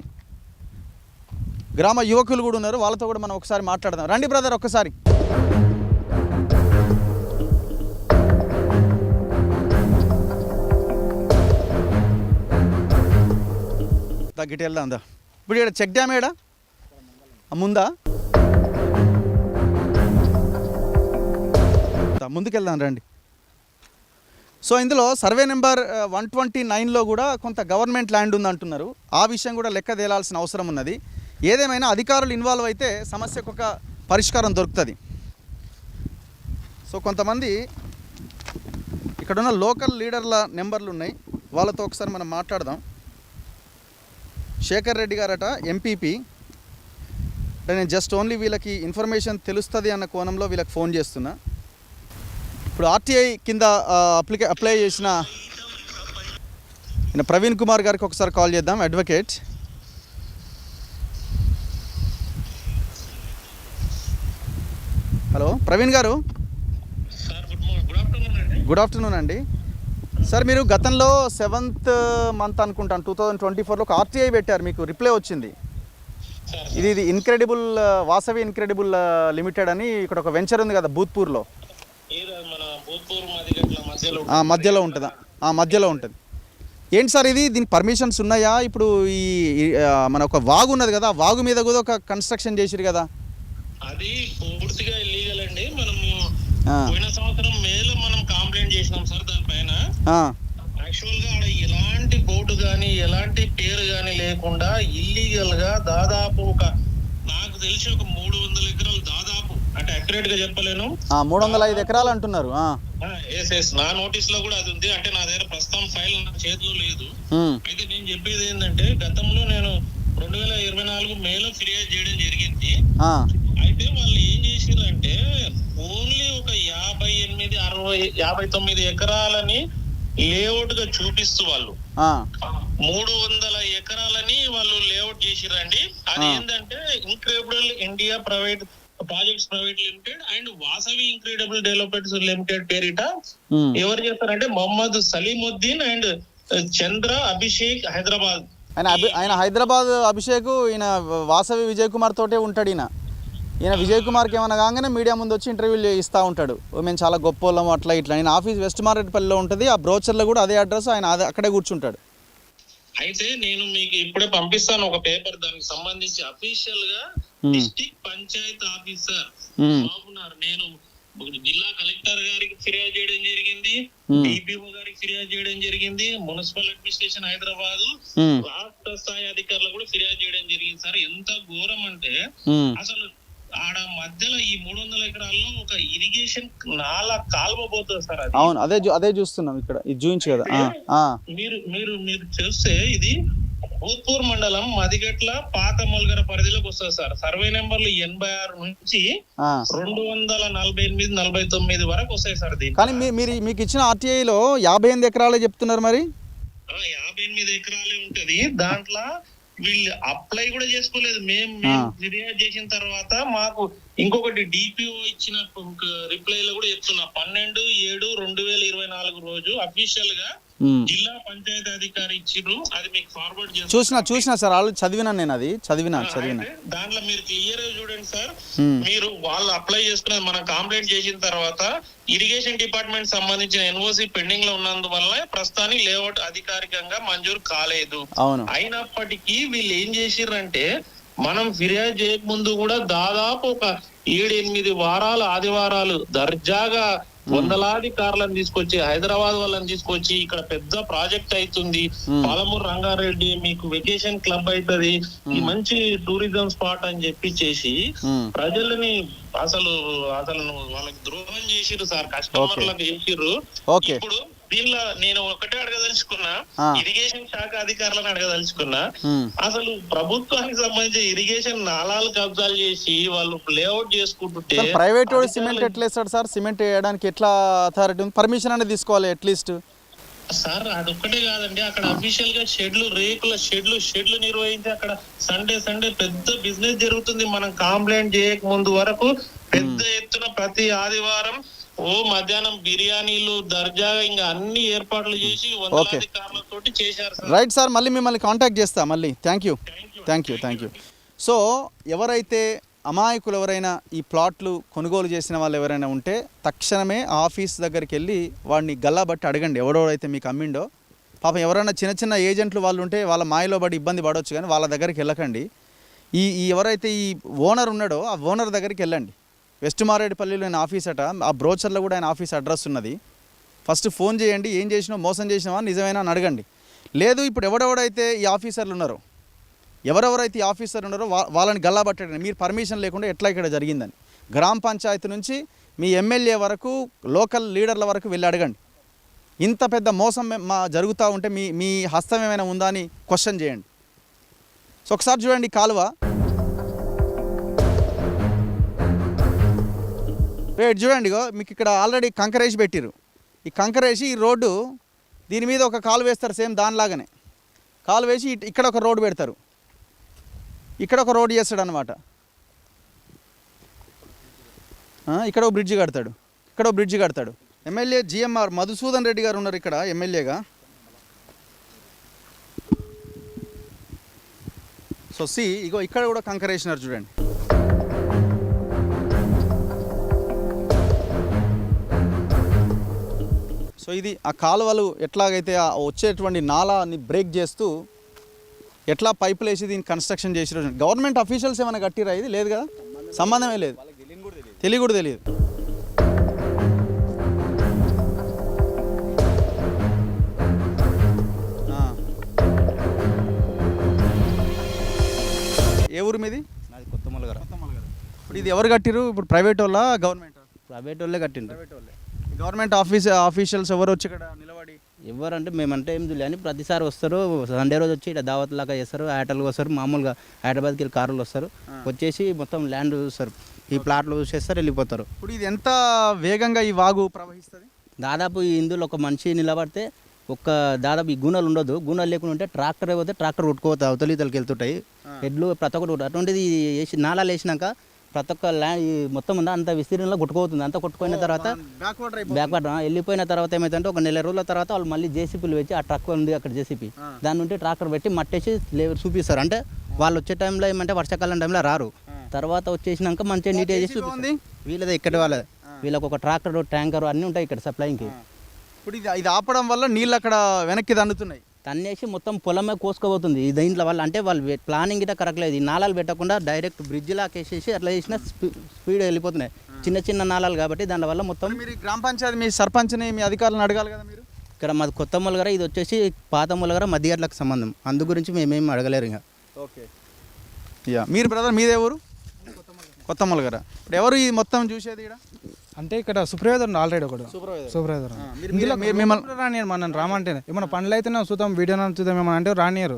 గ్రామ యువకులు కూడా ఉన్నారు, వాళ్ళతో కూడా మనం ఒకసారి మాట్లాడదాం. రండి బ్రదర్, ఒక్కసారి తగ్గిటి వెళ్దాం. ఇప్పుడు ఇక్కడ చెక్ డ్యామ్ ఏడా ముందా? ముందుకెళ్దాం రండి. సో ఇందులో సర్వే నెంబర్ 129లో కూడా కొంత గవర్నమెంట్ ల్యాండ్ ఉంది అంటున్నారు. ఆ విషయం కూడా లెక్క తేలాల్సిన అవసరం ఉన్నది. ఏదేమైనా అధికారులు ఇన్వాల్వ్ అయితే సమస్యకు ఒక పరిష్కారం దొరుకుతుంది. సో కొంతమంది ఇక్కడున్న లోకల్ లీడర్ల నెంబర్లు ఉన్నాయి, వాళ్ళతో ఒకసారి మనం మాట్లాడదాం. శేఖర్ రెడ్డి గారట ఎంపీపీ. నేను జస్ట్ ఓన్లీ వీళ్ళకి ఇన్ఫర్మేషన్ తెలుస్తుంది అన్న కోణంలో వీళ్ళకి ఫోన్ చేస్తున్నా. ఇప్పుడు ఆర్టీఐ కింద అప్లై చేసిన ప్రవీణ్ కుమార్ గారికి ఒకసారి కాల్ చేద్దాం, అడ్వకేట్. హలో ప్రవీణ్ గారు. గుడ్ ఆఫ్టర్నూన్ అండి. సార్ మీరు గతంలో 7th మంత్ అనుకుంటాను 2024లో ఒక ఆర్టీఐ పెట్టారు, మీకు రిప్లై వచ్చింది. ఇది ఇన్క్రెడిబుల్ వాసవి ఇన్క్రెడిబుల్ లిమిటెడ్ అని ఇక్కడ ఒక వెంచర్ ఉంది కదా భూత్పూర్లో, మధ్యలో ఉంటుందా? మధ్యలో ఉంటుంది. ఏంటి సార్ ఇది, దీనికి పర్మిషన్స్ ఉన్నాయా? ఇప్పుడు ఈ మన ఒక వాగు ఉన్నది కదా, వాగు మీద కూడా ఒక కన్స్ట్రక్షన్ చేసిరు కదా, అది పూర్తిగా ఇల్లీగల్ అండి. మనము పోయిన సంవత్సరం మేలో మనం కంప్లైంట్ చేసినాం సార్ దానిపైన. యాక్చువల్ గా ఆడ ఎలాంటి బోర్డు గాని ఎలాంటి పేరు గాని లేకుండా ఇల్లీగల్ గా దాదాపు నాకు తెలిసి ఒక 300 ఎకరాలు దాదాపు, అంటే అక్యురేట్ గా చెప్పలేను, 305 ఎకరాలు అంటున్నారు. నా నోటీస్ లో కూడా అది ఉంది. అంటే నా దగ్గర ప్రస్తుతం ఫైల్ నా చేతిలో లేదు. అయితే నేను చెప్పేది ఏంటంటే, గతంలో నేను 2024 మేలో ఫిర్యాదు చేయడం జరిగింది. అయితే వాళ్ళు ఏం చేసిరంటే ఓన్లీ ఒక 59 ఎకరాలని లేఅవుట్ గా చూపిస్తూ వాళ్ళు 300 ఎకరాలని వాళ్ళు లేఅవుట్ చేసిరండి. అది ఏంటంటే incredible India private projects private limited and Vasavi incredible developments limited పేరిట ఎవరు చేస్తారంటే మొహమ్మద్ సలీముద్దీన్ అండ్ చంద్ర అభిషేక్ హైదరాబాద్. ఆయన హైదరాబాద్ అభిషేక్, ఈయన వాసవి విజయ్ కుమార్ తోటే ఉంటాడు. ఈయన విజయ్ కుమార్కి ఏమైనా కాగానే మీడియా ముందు వచ్చి ఇంటర్వ్యూలు ఇస్తూ ఉంటాడు. మేము చాలా గొప్ప వాళ్ళము అట్లా ఇట్లా. ఆయన ఆఫీస్ వెస్ట్ మారేడుపల్లిలో ఉంటుంది. ఆ బ్రోచర్లో కూడా అదే అడ్రస్, ఆయన అక్కడే కూర్చుంటాడు. అయితే నేను మీకు ఇప్పుడే పంపిస్తాను ఒక పేపర్, దానికి సంబంధించి అఫీషియల్ గా డిస్ట్రిక్ట్ పంచాయత్ ఆఫీసర్ నేను జిల్లా కలెక్టర్ గారికి ఫిర్యాదు చేయడం జరిగింది, డిపిఓ గారికి ఫిర్యాదు చేయడం జరిగింది, మున్సిపల్ అడ్మినిస్ట్రేషన్ హైదరాబాద్ రాష్ట్ర స్థాయి అధికారులు కూడా ఫిర్యాదు చేయడం జరిగింది. సార్ ఎంత ఘోరం అంటే అసలు ఆడ మధ్యలో ఈ 300 ఎకరాల్లో ఒక ఇరిగేషన్ నాలా కాల్వబోతుంది సార్. అది అవును, అదే చూస్తున్నాం ఇక్కడ, ఇది చూపించు కదా. మీరు చూస్తే ఇది భూత్పూర్ మండలం మదిగట్ల పాత మొల్గర పరిధిలోకి వస్తుంది సార్. సర్వే నెంబర్లు 86 నుంచి 248-49 వరకు వస్తాయి సార్. కానీ మీకు ఇచ్చిన ఆర్టీఐలో 58 ఎకరాలే చెప్తున్నారు. మరి 58 ఎకరాలే ఉంటది. దాంట్లో వీళ్ళు అప్లై కూడా చేసుకోలేదు. మేము ఫిర్యాదు చేసిన తర్వాత మాకు ఇంకొకటి డిపిఓ ఇచ్చిన రిప్లై లో కూడా చెప్తున్నా, 12/7/2024 రోజు అఫీషియల్ గా జిల్లా పంచాయతీ అధికారి ఇచ్చిర్రు. అది మీకు ఫార్వర్డ్ చేస్తాను. చూసిన సార్, వాళ్ళు చదివినా నేను, అది చదివినా. దాంట్లో మీరు క్లియర్ గా చూడండి సార్. మీరు వాళ్ళు అప్లై చేసుకున్నది మనం కంప్లైంట్ చేసిన తర్వాత ఇరిగేషన్ డిపార్ట్మెంట్ సంబంధించిన ఎన్ఓసి పెండింగ్ లో ఉన్నందువల్ల ప్రస్తుతానికి లేఅవుట్ అధికారికంగా మంజూరు కాలేదు. అయినప్పటికీ వీళ్ళు ఏం చేసిర్రంటే, మనం ఫిర్యాదు చేయక ముందు కూడా దాదాపు ఒక 7-8 వారాలు ఆదివారాలు దర్జాగా వందలాది కార్లను తీసుకొచ్చి హైదరాబాద్ వాళ్ళని తీసుకొచ్చి ఇక్కడ పెద్ద ప్రాజెక్ట్ అవుతుంది, పాలమూరు రంగారెడ్డి మీకు వెకేషన్ క్లబ్ అవుతుంది, ఈ మంచి టూరిజం స్పాట్ అని చెప్పి చేసి ప్రజలని అసలు వాళ్ళకి ద్రోహం చేసిర్రు సార్, కస్టమర్లకు చేసిర్రు. ఇప్పుడు దీనిలో నేను ఒకటే అడగదలుచుకున్నా, ఇరిగేషన్ శాఖ అధికారులను అడగదలుచుకున్నా, అసలు ప్రభుత్వానికి సంబంధించి ఇరిగేషన్ నాలాలు కబ్జాలు చేసి వాళ్ళు లేఅవుట్ చేసుకుంటుంటే ప్రైవేట్ సిమెంట్ ఎట్లా వేస్తాడు సార్? సిమెంట్ వేయడానికి ఎట్లా అథారిటీ పర్మిషన్ అనేది తీసుకోవాలి అట్లీస్ట్ సార్? అదొక్కటే కాదండి, అక్కడ అఫీషియల్ గా రేకుల షెడ్లు నిర్వహించి అక్కడ సండే పెద్ద బిజినెస్ జరుగుతుంది. మనం కంప్లైంట్ చేయక ముందు వరకు పెద్ద ఎత్తున ప్రతి ఆదివారం మధ్యాహ్నం బిర్యానీలు దర్జాగా ఇంకా అన్ని ఏర్పాట్లు చేసి వందలాది కార్లతోటి చేశారు సార్. రైట్ సార్, మళ్ళీ మిమ్మల్ని కాంటాక్ట్ చేస్తా మళ్ళీ. Thank you. సో ఎవరైతే అమాయకులు ఎవరైనా ఈ ప్లాట్లు కొనుగోలు చేసిన వాళ్ళు ఎవరైనా ఉంటే తక్షణమే ఆఫీస్ దగ్గరికి వెళ్ళి వాడిని గల్లాబట్టి అడగండి, ఎవడెవడైతే మీకు అమ్మిండో. పాపం ఎవరైనా చిన్న ఏజెంట్లు వాళ్ళు ఉంటే వాళ్ళ మాయలో పడి ఇబ్బంది పడవచ్చు, కానీ వాళ్ళ దగ్గరికి వెళ్ళకండి. ఎవరైతే ఈ ఓనర్ ఉన్నాడో ఆ ఓనర్ దగ్గరికి వెళ్ళండి. వెస్ట్ మారేడుపల్లిలో ఆయన ఆఫీస్ అట, ఆ బ్రోచర్లో కూడా ఆయన ఆఫీస్ అడ్రస్ ఉన్నది. ఫస్ట్ ఫోన్ చేయండి, ఏం చేసినావు, మోసం చేసినావా, నిజమైనా అని అడగండి. లేదు ఇప్పుడు ఎవరెవరైతే ఈ ఆఫీసర్లు ఉన్నారో వాళ్ళని గల్లాబట్టండి. మీరు పర్మిషన్ లేకుండా ఎట్లా ఇక్కడ జరిగిందని గ్రామ పంచాయతీ నుంచి మీ ఎమ్మెల్యే వరకు లోకల్ లీడర్ల వరకు వెళ్ళి అడగండి. ఇంత పెద్ద మోసం జరుగుతూ ఉంటే మీ హస్తం ఏమైనా ఉందా అని క్వశ్చన్ చేయండి. సో ఒకసారి చూడండి కాలువ, రేట్ చూడండి. మీకు ఇక్కడ ఆల్రెడీ కంకరేసి పెట్టిరు. ఈ కంకరేసి ఈ రోడ్డు దీని మీద ఒక కాలు వేస్తారు, సేమ్ దానిలాగానే కాలు వేసి ఇక్కడ ఒక రోడ్డు పెడతారు, ఇక్కడ ఒక రోడ్డు చేస్తాడు అనమాట. ఇక్కడ ఒక బ్రిడ్జి కడతాడు, ఎమ్మెల్యే జిఎంఆర్ మధుసూదన్ రెడ్డి గారు ఉన్నారు ఇక్కడ ఎమ్మెల్యేగా. సో ఇగో ఇక్కడ కూడా కంకరేసినారు చూడండి. సో ఇది ఆ కాలువలు ఎట్లాగైతే వచ్చేటువంటి నాలాని బ్రేక్ చేస్తూ ఎట్లా పైపులు వేసి దీన్ని కన్స్ట్రక్షన్ చేసి గవర్నమెంట్ అఫీషియల్స్ ఏమైనా కట్టిరా? ఇది లేదు కదా, సంబంధమే లేదు, తెలియ కూడా తెలియదు. మీది? నాది కొత్త మొలగర. ఇప్పుడు ఇది ఎవరు కట్టిరు? ఇప్పుడు ప్రైవేట్ వాళ్ళ గవర్నమెంట్? ప్రైవేట్ వాళ్ళే కట్టిండ్రు. ప్రైవేట్ వాళ్ళే. గవర్నమెంట్ ఆఫీషియల్స్ ఎవరు వచ్చి ఇక్కడ నిలబడి ఎవరంటే మేమంటే ఏం చూడలే అని ప్రతిసారి వస్తారు. సండే రోజు వచ్చి ఇక్కడ దావత్ లాగా చేస్తారు, హైటల్గా వస్తారు, మామూలుగా హైదరాబాద్కి వెళ్ళి కార్లు వస్తారు, వచ్చేసి మొత్తం ల్యాండ్ చూస్తారు, ఈ ప్లాట్లు చూసేస్తారు, వెళ్ళిపోతారు. ఇప్పుడు ఇది ఎంత వేగంగా ఈ వాగు ప్రవహిస్తుంది? దాదాపు ఈ ఇందులో ఒక మనిషి నిలబడితే దాదాపు ఈ గుణాలు ఉండదు, గుణాలు లేకుండా ఉంటే ట్రాక్టర్ అయిపోతే ట్రాక్టర్ కొట్టుకోవచ్చు, అవతలి ఇతలకి వెళ్తుంటాయి ఎడ్లు ప్రతి ఒక్కటి. అటువంటిది వేసి నాళాలు వేసినాక ప్రతి ఒక్క ల్యాండ్ మొత్తం ఉందా అంత విస్తీర్ణంలో కొట్టుకోతుంది. అంతా కొట్టుకున్న తర్వాత బ్యాక్వర్డ్ వెళ్ళిపోయిన తర్వాత ఏమైతుందంటే ఒక నెల రోజుల తర్వాత వాళ్ళు మళ్ళీ జేసీపీలు పెట్టి ఆ ట్రక్ ఉంది అక్కడ జేసీపీ దాని నుండి ట్రాక్టర్ పెట్టి మట్టేసి చూపిస్తారు. అంటే వాళ్ళు వచ్చే టైంలో ఏమంటే వర్షాకాలం టైంలో రారు, తర్వాత వచ్చేసినాక మంచిగా నీట్గా చేసి చూపిస్తారు. వీళ్ళదే ఇక్కడ వాళ్ళది, వీళ్ళకి ఒక ట్రాక్టర్ ట్యాంకర్ అన్నీ ఉంటాయి ఇక్కడ సప్లైంగ్కి. ఇప్పుడు ఇది ఆపడం వల్ల నీళ్ళు అక్కడ వెనక్కి తన్నుతున్నాయి, తన్నేసి మొత్తం పొలమే కోసుకోబోతుంది. ఈ దీంట్లో వాళ్ళు అంటే వాళ్ళు ప్లానింగ్ ఇట్లా కరెక్ట్ లేదు, ఈ నాళాలు పెట్టకుండా డైరెక్ట్ బ్రిడ్జ్ లాకేసేసి అట్లా చేసిన స్పీడ్ వెళ్ళిపోతున్నాయి. చిన్న చిన్న నాళాలు కాబట్టి దానివల్ల మొత్తం. మీరు గ్రామ పంచాయతీ మీ సర్పంచ్ని మీ అధికారులను అడగాలి కదా మీరు. ఇక్కడ మాది కొత్త మొలగర, ఇది వచ్చేసి పాత మొలగర మధ్యగట్లకు సంబంధం, అందు గురించి మేమేం అడగలేరు ఇంకా. Okay yeah. మీరు బ్రదర్ మీదే ఊరు? కొత్త మొలగర. ఇప్పుడు ఎవరు ఈ మొత్తం చూసేది ఇక్కడ? అంటే ఇక్కడ సూపర్వైజర్ ఆల్రెడీ ఒకడు సూపర్వైజర్ ఇందులో మిమ్మల్ని మనం రామంటే ఏమన్నా పనులు అయితేనే చూద్దాం, వీడియో చూద్దాం ఏమన్నా అంటే రానియరు.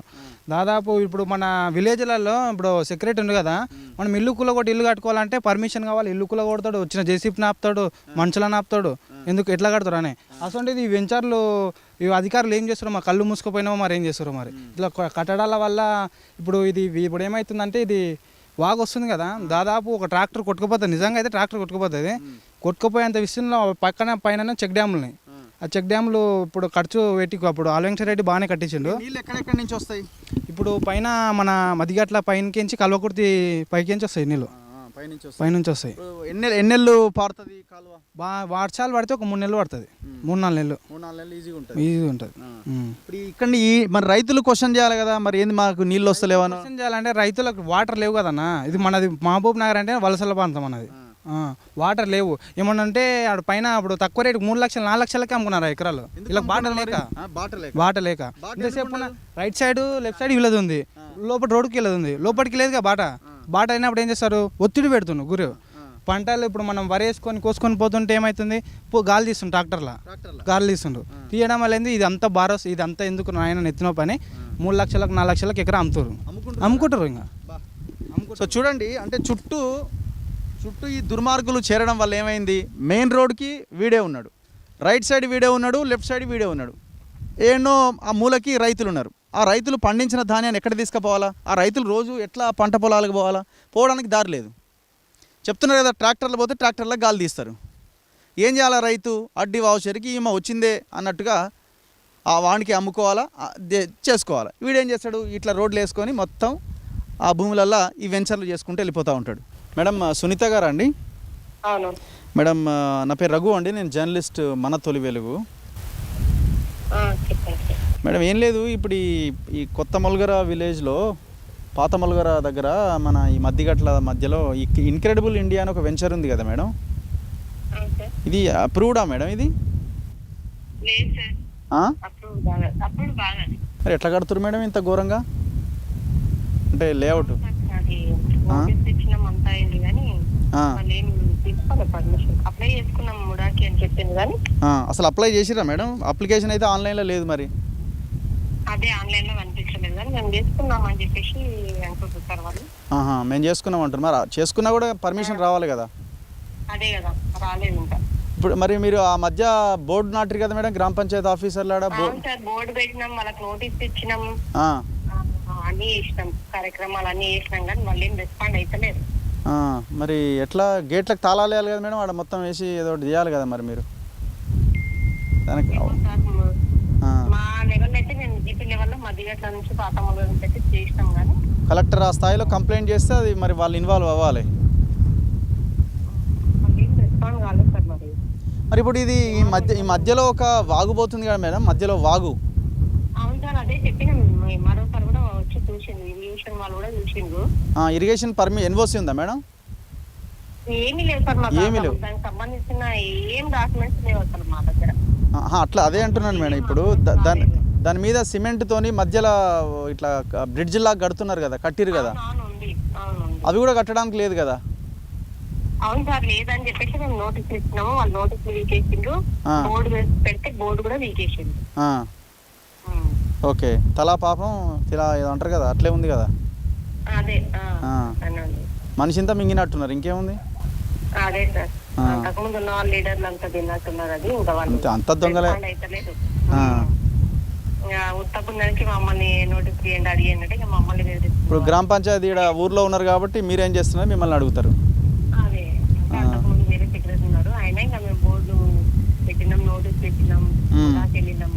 దాదాపు ఇప్పుడు మన విలేజ్లలో ఇప్పుడు సెక్రటరీ ఉంది కదా, మనం ఇల్లు కూలగొట్టి ఇల్లు కట్టుకోవాలంటే పర్మిషన్ కావాలి, ఇల్లు కూలగొడతాడు, వచ్చిన జేసీపీని ఆపుతాడు, మనుషులను ఆపుతాడు, ఎందుకు ఎట్లా కడతారు అని. అసలు ఈ వెంచర్లు ఈ అధికారులు ఏం చేస్తారో, మా కళ్ళు మూసుకుపోయినామో మరి ఏం చేస్తారో మరి. ఇట్లా కట్టడాల వల్ల ఇప్పుడు ఇప్పుడు ఏమవుతుందంటే ఇది వాగు వస్తుంది కదా, దాదాపు ఒక ట్రాక్టర్ కొట్టుకుపోతుంది, నిజంగా అయితే ట్రాక్టర్ కొట్టుకుపోతుంది. కొట్టుకుపోయేంత విషయంలో పక్కన పైన చెక్ డ్యాములని, ఆ చెక్ డ్యాములు ఇప్పుడు ఖర్చు పెట్టి అప్పుడు ఆలవెంకటరెడ్డి బాగానే కట్టించిండు. నీళ్ళు ఎక్కడెక్కడి నుంచి వస్తాయి? ఇప్పుడు పైన మన మదిగట్ల పైనకించి కల్వకుర్తి పైకించి వస్తాయి నీళ్ళు, పైనుంచి వస్తాయి. ఎన్నెళ్ళు పారుతుంది కాలువ? వర్షాలు పడితే ఒక 3 నెలలు పడుతుంది, 3-4 నెలలు ఈజీగా ఉంటుంది. ఇప్పుడు ఇక్కడ మరి రైతులు క్వశ్చన్ చేయాలి కదా, మరి ఏంది మాకు నీళ్ళు వస్తలేవని క్వశ్చన్ చేయాలంటే రైతులకు వాటర్ లేవు కదన్నా. ఇది మనది మహబూబ్ నగర్ అంటే వలసల ప్రాంతం అన్నది, వాటర్ లేవు. ఏమన్నంటే ఆడ పైన అప్పుడు తక్కువ రేటు 3 లక్షలు 4 లక్షలకే అమ్ముకున్నారు ఎకరాలు. ఇలా బాట లేక ఇంతసేపు రైట్ సైడ్ లెఫ్ట్ సైడ్ వీళ్ళది ఉంది, లోపల రోడ్డుకి వెళ్ళదు ఉంది, లోపలికి లేదుగా బాట అయినప్పుడు ఏం చేస్తారు, ఒత్తిడి పెడుతున్నారు గురి. పంటలు ఇప్పుడు మనం వరేసుకొని కోసుకొని పోతుంటే ఏమవుతుంది, గాలి తీస్తుండ్రు, ట్రాక్టర్లా గాలి తీస్తుండ్రు, తీయడం వల్ల ఏంది ఇది అంతా బారోస్, ఇది అంతా ఎందుకు ఆయన ఎత్తిన పని 3 లక్షలకు 4 లక్షలకు ఎకరా అమ్ముకుంటారు ఇంకా. సో చూడండి, అంటే చుట్టూ ఈ దుర్మార్గులు చేరడం వల్ల ఏమైంది, మెయిన్ రోడ్కి వీడే ఉన్నాడు, రైట్ సైడ్ వీడే ఉన్నాడు, లెఫ్ట్ సైడ్ వీడే ఉన్నాడు, ఏనో ఆ మూలకి రైతులు ఉన్నారు. ఆ రైతులు పండించిన ధాన్యాన్ని ఎక్కడ తీసుకుపోవాలా, ఆ రైతులు రోజు ఎట్లా పంట పొలాలకు పోవాలా, పోవడానికి దారి లేదు. చెప్తున్నారు కదా, ట్రాక్టర్లు పోతే ట్రాక్టర్లకు గాలి తీస్తారు. ఏం చేయాలా రైతు, అడ్డి వావుచరికి ఈమె వచ్చిందే అన్నట్టుగా ఆ వానికి అమ్ముకోవాలా, చేసుకోవాలా. వీడేం చేస్తాడు, ఇట్లా రోడ్లు వేసుకొని మొత్తం ఆ భూములల్లో ఈ వెంచర్లు చేసుకుంటూ వెళ్ళిపోతూ ఉంటాడు. మేడం సునీత గారా అండి? అవును మేడం, నా పేరు రఘు అండి, నేను జర్నలిస్ట్ మన తొలి వెలుగు. మేడం ఏం లేదు, ఇప్పుడు ఈ కొత్త మొలగర విలేజ్లో పాత మొలగర దగ్గర మన ఈ మధ్యగట్ల మధ్యలో ఈ ఇన్క్రెడిబుల్ ఇండియా అని ఒక వెంచర్ ఉంది కదా మేడం, ఇది అప్రూవ్డా మేడం? ఇది మరి ఎట్లా కడుతున్నారు మేడం ఇంత ఘోరంగా, అంటే లేఅవుట్? అసలు అప్లై చేసిరా మేడం? అప్లికేషన్ అయితే ఆన్లైన్లో లేదు, మరి అదే ఆన్లైన్ లో కనిపించలేదు కానీ మేము చేసుకున్నాం అని చెప్పేసి అనుకుంటున్నారు వాళ్ళు. మేము చేసుకున్నాం అంటారు, మరి చేసుకున్నా కూడా పర్మిషన్ రావాలి కదా. అదే కదా, రాలేదు ఇంకా. ఇప్పుడు మరి మీరు ఆ మధ్య బోర్డు నాటారు కదా మేడం, గ్రామ పంచాయతీ ఆఫీసర్లాడ బోర్డు పెట్టినాం, వాళ్ళకి నోటీస్ ఇచ్చినాం, అన్ని చేసినాం, కార్యక్రమాలు అన్ని చేసినాం, కానీ మళ్ళీ ఏం రెస్పాండ్ అయితలేదు. మరి ఎట్లా గేట్లకు తాళాలు వేయాలి కదా మేడం, ఆడ మొత్తం వేసి ఏదో ఒకటి చేయాలి కదా మరి మీరు దానికి. మా లెవెల్ అయితే నేను జీపీ లెవెల్లో మధ్యగట్ల నుంచి పాత మొదల నుంచి అయితే చేసినాం, కానీ కలెక్టర్ ఆ స్థాయిలో కంప్లైంట్ చేస్తే అది మరి వాళ్ళు ఇన్వాల్వ్ అవ్వాలి. రెస్పాండ్ కాలేదు సార్. మరి ఇప్పుడు ఇది ఈ మధ్యలో ఒక వాగు పోతుంది కదా మేడం, మధ్యలో వాగు. అవును సార్, అదే చెప్పినాం, మరోసారి కూడా వచ్చి చూసిండు, ఇరిగేషన్ వాళ్ళు కూడా చూసిండు. ఇరిగేషన్ ఎన్ఓసి ఉందా మేడం? ఏమీ లేవు సార్, ఏమీ లేవు, దానికి సంబంధించిన ఏం డాక్యుమెంట్స్ లేవు అసలు మా దగ్గర. అట్లా అదే అంటున్నాను మేడం. ఇప్పుడు దాని మీద సిమెంట్ తోని మధ్యలో ఇట్లా బ్రిడ్జ్ లాగా కడుతున్నారు కదా, కట్టిరు కదా, అవి కూడా కట్టడానికి లేదు కదా? అవును సార్, లేదని చెప్పేసి మేము నోటీస్ ఇచ్చినాము. వాళ్ళు నోటీస్ వీకేసిండ్రు. బోర్డు పెడితే బోర్డు కూడా వీకేసిండ్రు. ఓకే, తలా పాపం ఇలా ఏదో అంటారు కదా, అట్లే ఉంది కదా. అదే మనిషి ఇంత మింగినట్టున్నారు, ఇంకేముంది. అదే సార్, అంతకుముందు ఉన్న వాళ్ళు లీడర్లు అంతా తిన్నట్టున్నారు. అది ఇంకా వాళ్ళు అంత దొంగలే అయితలేదు. ఉత్తపుందానికి మమ్మల్ని నోటీస్ చేయండి, అడిగండి అంటే ఇంకా మమ్మల్ని ఇప్పుడు గ్రామ పంచాయతీ ఇక్కడ ఊర్లో ఉన్నారు కాబట్టి మీరేం చేస్తున్నారు, మిమ్మల్ని అడుగుతారు. అదే అంతకుముందు వేరే సెక్రటరీ ఉన్నారు, ఆయన ఇంకా మేము బోర్డు పెట్టినాం, నోటీస్ పెట్టినాం, వెళ్ళినాం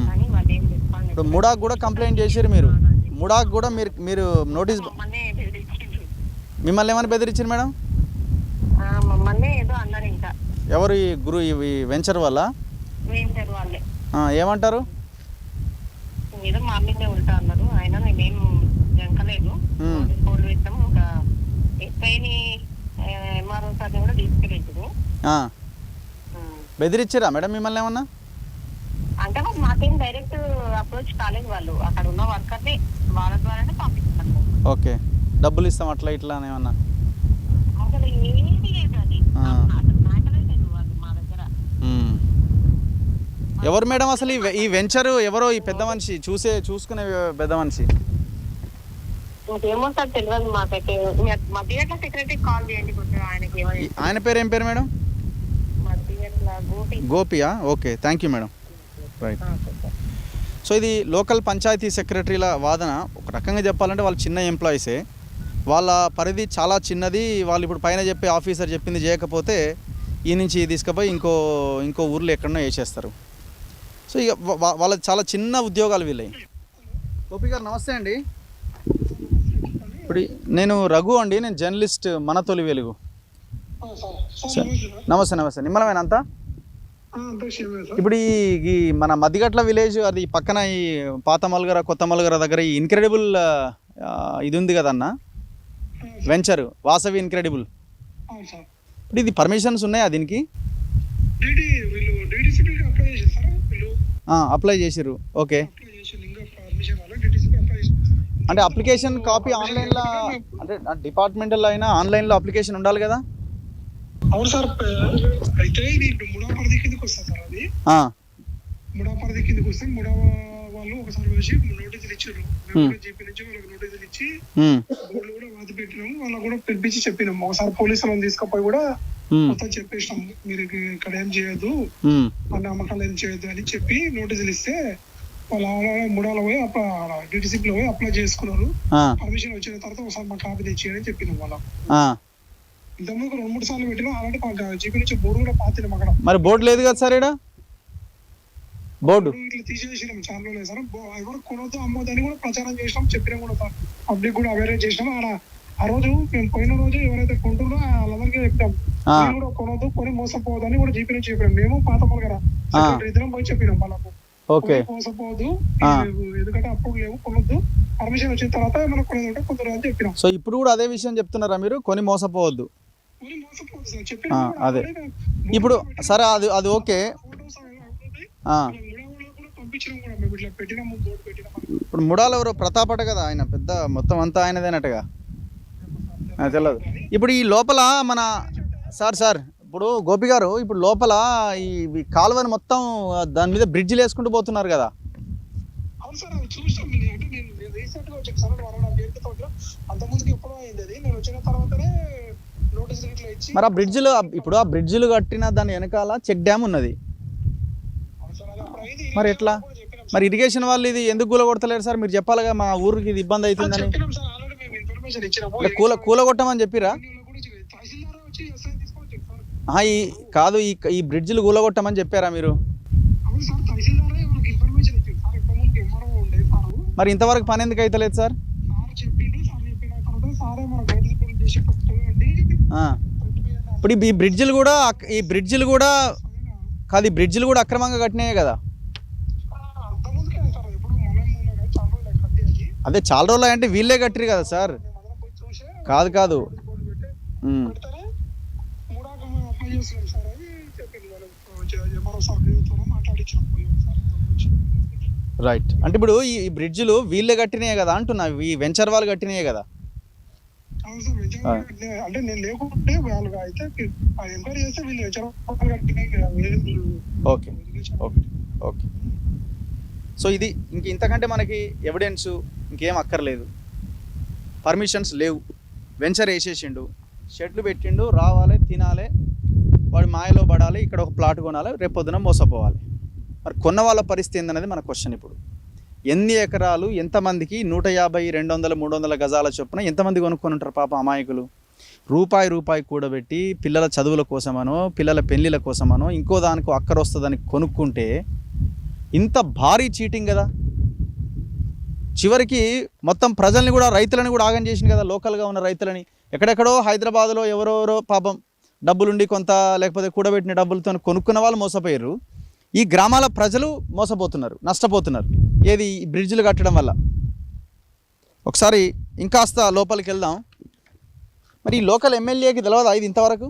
కానీ వాళ్ళు ఏం రెస్పాండ్. ఇప్పుడు ముడాకు కూడా కంప్లైంట్ చేసారు మీరు, ముడాకు కూడా మీరు నోటీస్ మిమ్మల్ని ఏమైనా బెదిరించారు మేడం? మమ్మల్ని ఏదో అన్నారు. ఇంకా ఎవరు ఈ గురు ఈ వెంచర్ వల్ల వాళ్ళే ఏమంటారు? ఏదో మా మీదే ఉంటా అన్నారు. ఆయన మేమేం జంకలేదు, బోర్డు పెట్టాము. ఇంకా ఎస్ఐని ఎంఆర్ఓ సార్ని కూడా తీసుకెళ్ళింది. బెదిరించారా మేడం మిమ్మల్ని ఏమన్నా? అంటే వాళ్ళు మాకేం డైరెక్ట్ అప్రోచ్ కాలేదు, వాళ్ళు అక్కడ ఉన్న వర్కర్ని వాళ్ళ ద్వారానే పంపిస్తున్నారు. ఓకే, డబ్బులు ఇస్తాం అట్లా ఇట్లా ఏమన్నా? అసలు ఏమీ లేదు, అది అసలు మ్యాటరే లేదు వాళ్ళు మా దగ్గర. ఎవరు మేడం అసలు ఈ వెంచర్ ఎవరో ఈ పెద్ద మనిషి చూసుకునే పెద్ద మనిషి? ఇంకేమో సార్ తెలియదు మాకైతే. మధ్యగట్ల సెక్రటరీ కాల్ చేయండి కొంచెం, ఆయనకి ఏమైనా. ఆయన పేరు ఏం పేరు మేడం? మధ్యగట్ల గోపియా? Okay, thank you madam. Right. So ఇది లోకల్ పంచాయతీ సెక్రటరీల వాదన. ఒక రకంగా చెప్పాలంటే వాళ్ళు చిన్న ఎంప్లాయీసే, వాళ్ళ పరిధి చాలా చిన్నది. వాళ్ళు ఇప్పుడు పైన చెప్పే ఆఫీసర్ చెప్పింది చేయకపోతే ఈ నుంచి తీసుకుపోయి ఇంకో ఊర్లో ఎక్కడనో వేసేస్తారు. సో ఇక వాళ్ళ చాలా చిన్న ఉద్యోగాలు వీళ్ళవి. గోపి గారు నమస్తే అండి. ఇప్పుడు నేను రఘు అండి, నేను జర్నలిస్ట్ మన తొలి వెలుగు. నమస్తే. నిమ్మలమేనా అంతా? ఇప్పుడు ఈ మన మద్దిగట్ల విలేజ్ అది పక్కన ఈ పాత మల్గర కొత్త మల్గర దగ్గర ఈ ఇన్క్రెడిబుల్ ఇది ఉంది కదన్న వెంచర్, వాసవి ఇన్క్రెడిబుల్. ఇప్పుడు ఇది పర్మిషన్స్ ఉన్నాయా దీనికి? అప్లై చేసిర్రు. ఓకే, అంటే అప్లికేషన్ కాపీ ఆన్లైన్లో, అంటే డిపార్ట్మెంటల్లో అయినా ఆన్లైన్లో అప్లికేషన్ ఉండాలి కదా? అవును సార్, అయితే ఇది ముడా పరిధి కిందకి వస్తుంది సార్. అది ముడా పరిధి కిందకి వస్తే ముడా వాళ్ళు ఒకసారి వచ్చి నోటీసులు ఇచ్చారు. జీపీ నుంచి వాళ్ళకి నోటీసులు ఇచ్చి బోర్డులు కూడా వాది పెట్టినాము. వాళ్ళకి కూడా పిలిపించి చెప్పినాము. ఒకసారి పోలీసులను తీసుకుపోయి కూడా మొత్తం చెప్పేసినాం, మీరు ఇక్కడ ఏం చేయొద్దు, మన అమ్మకాలు ఏం చేయొద్దు అని చెప్పి నోటీసులు ఇస్తే వాళ్ళు ముడాలో పోయి డిటిసిపి లో పోయి అప్లై చేసుకున్నారు. పర్మిషన్ వచ్చిన తర్వాత ఒకసారి మా కాపీ తెచ్చేయని చెప్పినాం వాళ్ళకు. ఇంతకుముందు 2-3 సార్లు పెట్టినా అలాంటి జీపీ నుంచి బోర్డు కూడా పాతినాం అక్కడ. మరి బోర్డు లేదు కదా సార్, ఇక్కడ బోర్డు ఇట్లా తీసేసినాం. చాలా లేదు సార్, ఎవరు కొనొద్దు అమ్మొద్దు అని కూడా ప్రచారం చేసినాం, చెప్పినాం కూడా సార్. పబ్లిక్ కూడా అవేర్ చేసినాం. ఆ రోజు మేము పోయిన రోజు ఎవరైతే కొంటున్నారో వాళ్ళందరికీ చెప్పాం, కూడా కొనొద్దు, కొని మోసపోవద్దు అని కూడా జీపీ నుంచి చెప్పాం. మేము పాత మల్గర ఇద్దరం పోయి చెప్పినాం వాళ్ళకు, మోసపోవద్దు, ఎందుకంటే అప్పుడు లేవు, కొనొద్దు, పర్మిషన్ వచ్చిన తర్వాత మనకు కొనేదంటే కొందరు అని చెప్పినాం. సో ఇప్పుడు కూడా అదే విషయం చెప్తున్నారా మీరు, కొని మోసపోవద్దు? అదే ఇప్పుడు సరే, అది ఓకే. ఇప్పుడు ముడాలు ఎవరు? ప్రతాపట కదా ఆయన, పెద్ద మొత్తం అంతా ఆయనదేనట్టుగా తెలియదు. ఇప్పుడు ఈ లోపల మన సార్ ఇప్పుడు గోపి గారు, ఇప్పుడు లోపల ఈ కాలువని మొత్తం దాని మీద బ్రిడ్జిలు వేసుకుంటూ పోతున్నారు కదా? అవును సార్, అది చూసాం. అంటే నేను రీసెంట్ గా వచ్చాను సార్, అంత ముందుకు ఎప్పుడో అయింది అది. నేను వచ్చిన తర్వాతనే నోటీసులు ఇట్లా ఇచ్చి. మరి ఆ బ్రిడ్జిలు కట్టిన దాని వెనకాల చెక్ డ్యామ్ ఉన్నది, మరి ఎట్లా? మరి ఇరిగేషన్ వాళ్ళు ఇది ఎందుకు కూలగొడతలేరు సార్? మీరు చెప్పాలిగా, మా ఊరికి ఇది ఇబ్బంది అవుతుందని. కూలగొట్టమని చెప్పిరా? కాదు, ఈ బ్రిడ్జిలు కూలగొట్టమని చెప్పారా మీరు? మరి ఇంతవరకు పని ఎందుకు అవుతలేదు సార్? ఇప్పుడు ఈ బ్రిడ్జిలు కూడా కాదు, ఈ బ్రిడ్జిలు కూడా అక్రమంగా కట్టినాయే కదా? అదే చాలా రోజులు అంటే వీళ్ళే కట్టిరు కదా సార్? కాదు రైట్. అంటే ఇప్పుడు ఈ బ్రిడ్జిలు వీళ్ళే కట్టినాయే కదా అంటున్నా, ఈ వెంచర్ వాళ్ళు కట్టినాయే కదా? అవును సార్ వెంచర్ అంటే నేను లేకుంటే వాళ్ళు అయితే ఎంక్వైరీ చేస్తే వీళ్ళు వెంచర్ కట్టినాయి. Okay okay okay. సో ఇది ఇంతకంటే మనకి ఎవిడెన్స్ ఇంకేం అక్కర్లేదు. పర్మిషన్స్ లేవు, వెంచర్ వేసేసిండు, షెడ్లు పెట్టిండు, రావాలి తినాలి, వాడు మాయలో పడాలి, ఇక్కడ ఒక ప్లాట్ కొనాలి, రేపు పొద్దున మోసపోవాలి. మరి కొన్న వాళ్ళ పరిస్థితి ఏందనేది మన క్వశ్చన్. ఇప్పుడు ఎన్ని ఎకరాలు, ఎంతమందికి 150, 200, 300 గజాల చొప్పున ఎంతమంది కొనుక్కొని ఉంటారు పాప అమాయకులు? రూపాయి కూడబెట్టి పిల్లల చదువుల కోసమనో పిల్లల పెళ్ళిళ్ళ కోసమనో ఇంకో దానికో అక్కర వస్తుందని కొనుక్కుంటే ఇంత భారీ చీటింగ్ కదా. చివరికి మొత్తం ప్రజల్ని కూడా, రైతులని కూడా ఆగం చేసింది కదా. లోకల్గా ఉన్న రైతులని ఎక్కడెక్కడో హైదరాబాద్లో ఎవరెవరో పాపం డబ్బులుండి కొంత లేకపోతే కూడబెట్టిన డబ్బులతో కొనుక్కున్న వాళ్ళు మోసపోయారు. ఈ గ్రామాల ప్రజలు మోసపోతున్నారు, నష్టపోతున్నారు. ఏది ఈ బ్రిడ్జ్లు కట్టడం వల్ల. ఒకసారి ఇంకాస్త లోపలికి వెళ్దాం. మరి ఈ లోకల్ ఎమ్మెల్యేకి తెలియదా ఇది ఇంతవరకు?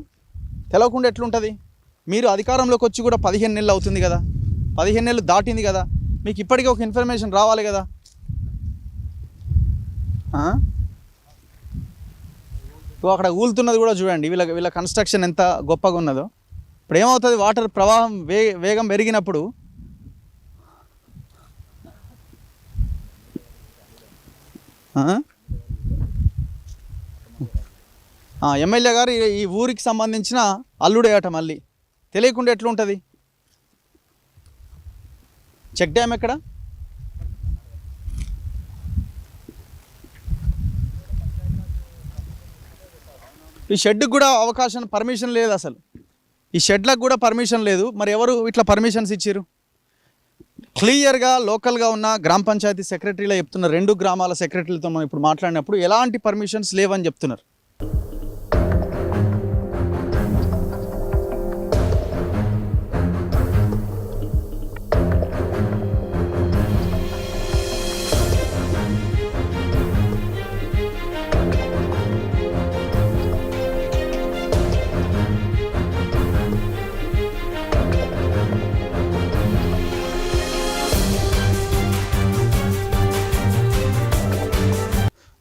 తెలవకుండా ఎట్లుంటుంది? మీరు అధికారంలోకి వచ్చి కూడా 15 నెలలు అవుతుంది కదా, 15 నెలలు దాటింది కదా, మీకు ఇప్పటికీ ఒక ఇన్ఫర్మేషన్ రావాలి కదా. అక్కడ ఊలుతున్నది కూడా చూడండి. వీళ్ళ కన్స్ట్రక్షన్ ఎంత గొప్పగా ఉన్నదో. ఇప్పుడు ఏమవుతుంది, వాటర్ ప్రవాహం వేగం పెరిగినప్పుడు ఎమ్మెల్యే గారు ఈ ఊరికి సంబంధించిన అల్లుడే అట, మళ్ళీ తెలియకుండా ఎట్లుంటుంది? చెక్ డ్యామ్ ఎక్కడ? ఈ షెడ్కి కూడా పర్మిషన్ లేదు అసలు. ఈ షెడ్లకు కూడా పర్మిషన్ లేదు. మరి ఎవరు ఇట్లా పర్మిషన్స్ ఇచ్చారు? క్లియర్గా లోకల్గా ఉన్న గ్రామ పంచాయతీ సెక్రటరీలో చెప్తున్నారు. 2 గ్రామాల సెక్రటరీలతో మనం ఇప్పుడు మాట్లాడినప్పుడు ఎలాంటి పర్మిషన్స్ లేవని చెప్తున్నారు.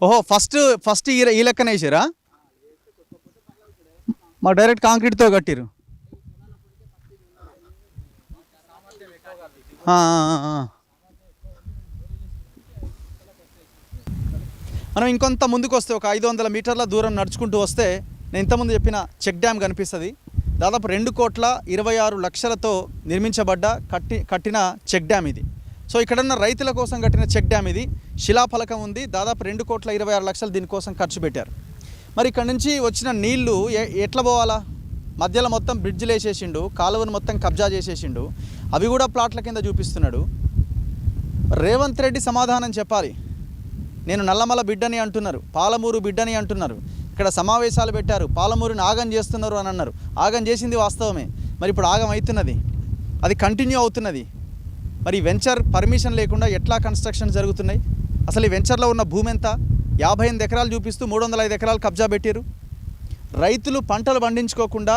ఓహో, ఫస్ట్ ఈ లెక్కన వేసారా? మా డైరెక్ట్ కాంక్రీట్తో కట్టిరు. మనం ఇంకొంత ముందుకు వస్తే ఒక 500 మీటర్ల దూరం నడుచుకుంటూ వస్తే నేను ఇంతకుముందు చెప్పిన చెక్ డ్యామ్ కనిపిస్తుంది. దాదాపు 2,26,00,000తో నిర్మించబడ్డ కట్టిన చెక్ డ్యామ్ ఇది. సో ఇక్కడున్న రైతుల కోసం కట్టిన చెక్ డ్యామ్ ఇది. శిలాఫలకం ఉంది. దాదాపు 2,26,00,000 దీనికోసం ఖర్చు పెట్టారు. మరి ఇక్కడ నుంచి వచ్చిన నీళ్లు ఎట్లా పోవాలా? మధ్యలో మొత్తం బ్రిడ్జ్లు వేసేసిండు, కాలువను మొత్తం కబ్జా చేసేసిండు, అవి కూడా ప్లాట్ల కింద చూపిస్తున్నాడు. రేవంత్ రెడ్డి సమాధానం చెప్పాలి. నేను నల్లమల బిడ్డని అంటున్నారు, పాలమూరు బిడ్డని అంటున్నారు, ఇక్కడ సమావేశాలు పెట్టారు, పాలమూరుని ఆగం చేస్తున్నారు అని అన్నారు. ఆగం చేసింది వాస్తవమే. మరి ఇప్పుడు ఆగం అవుతున్నది, అది కంటిన్యూ అవుతున్నది. మరి వెంచర్ పర్మిషన్ లేకుండా ఎట్లా కన్స్ట్రక్షన్ జరుగుతున్నాయి? అసలు ఈ వెంచర్లో ఉన్న భూమి ఎంత? 58 ఎకరాలు చూపిస్తూ 305 ఎకరాలు కబ్జా పెట్టారు. రైతులు పంటలు పండించుకోకుండా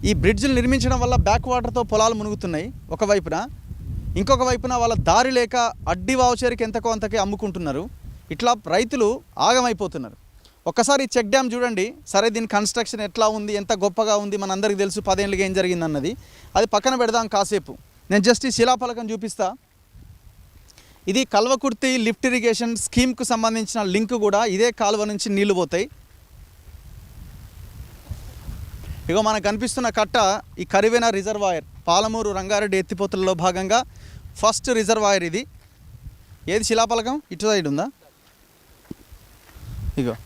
ఈ బ్రిడ్జ్లు నిర్మించడం వల్ల బ్యాక్ వాటర్తో పొలాలు మునుగుతున్నాయి ఒకవైపున. ఇంకొక వైపున వాళ్ళ దారి లేక అడ్డి వావుచేరికి ఎంతకో అంతకే అమ్ముకుంటున్నారు. ఇట్లా రైతులు ఆగమైపోతున్నారు. ఒక్కసారి ఈ చెక్ డ్యామ్ చూడండి. సరే, దీని కన్స్ట్రక్షన్ ఎట్లా ఉంది, ఎంత గొప్పగా ఉంది, మనందరికీ తెలుసు 10 ఏళ్ళుగా ఏం జరిగిందన్నది. అది పక్కన పెడదాం కాసేపు. నేను జస్ట్ ఈ శిలాఫలకం చూపిస్తా. ఇది కల్వకుర్తి లిఫ్ట్ ఇరిగేషన్ స్కీమ్కు సంబంధించిన లింక్ కూడా. ఇదే కాలువ నుంచి నీళ్లు పోతాయి. ఇగో మనకు కనిపిస్తున్న కట్ట ఈ కరివెన రిజర్వాయర్, పాలమూరు రంగారెడ్డి ఎత్తిపోతలలో భాగంగా ఫస్ట్ రిజర్వాయర్ ఇది. ఏది శిలాఫలకం? ఇటు సైడ్ ఉందా? ఇగో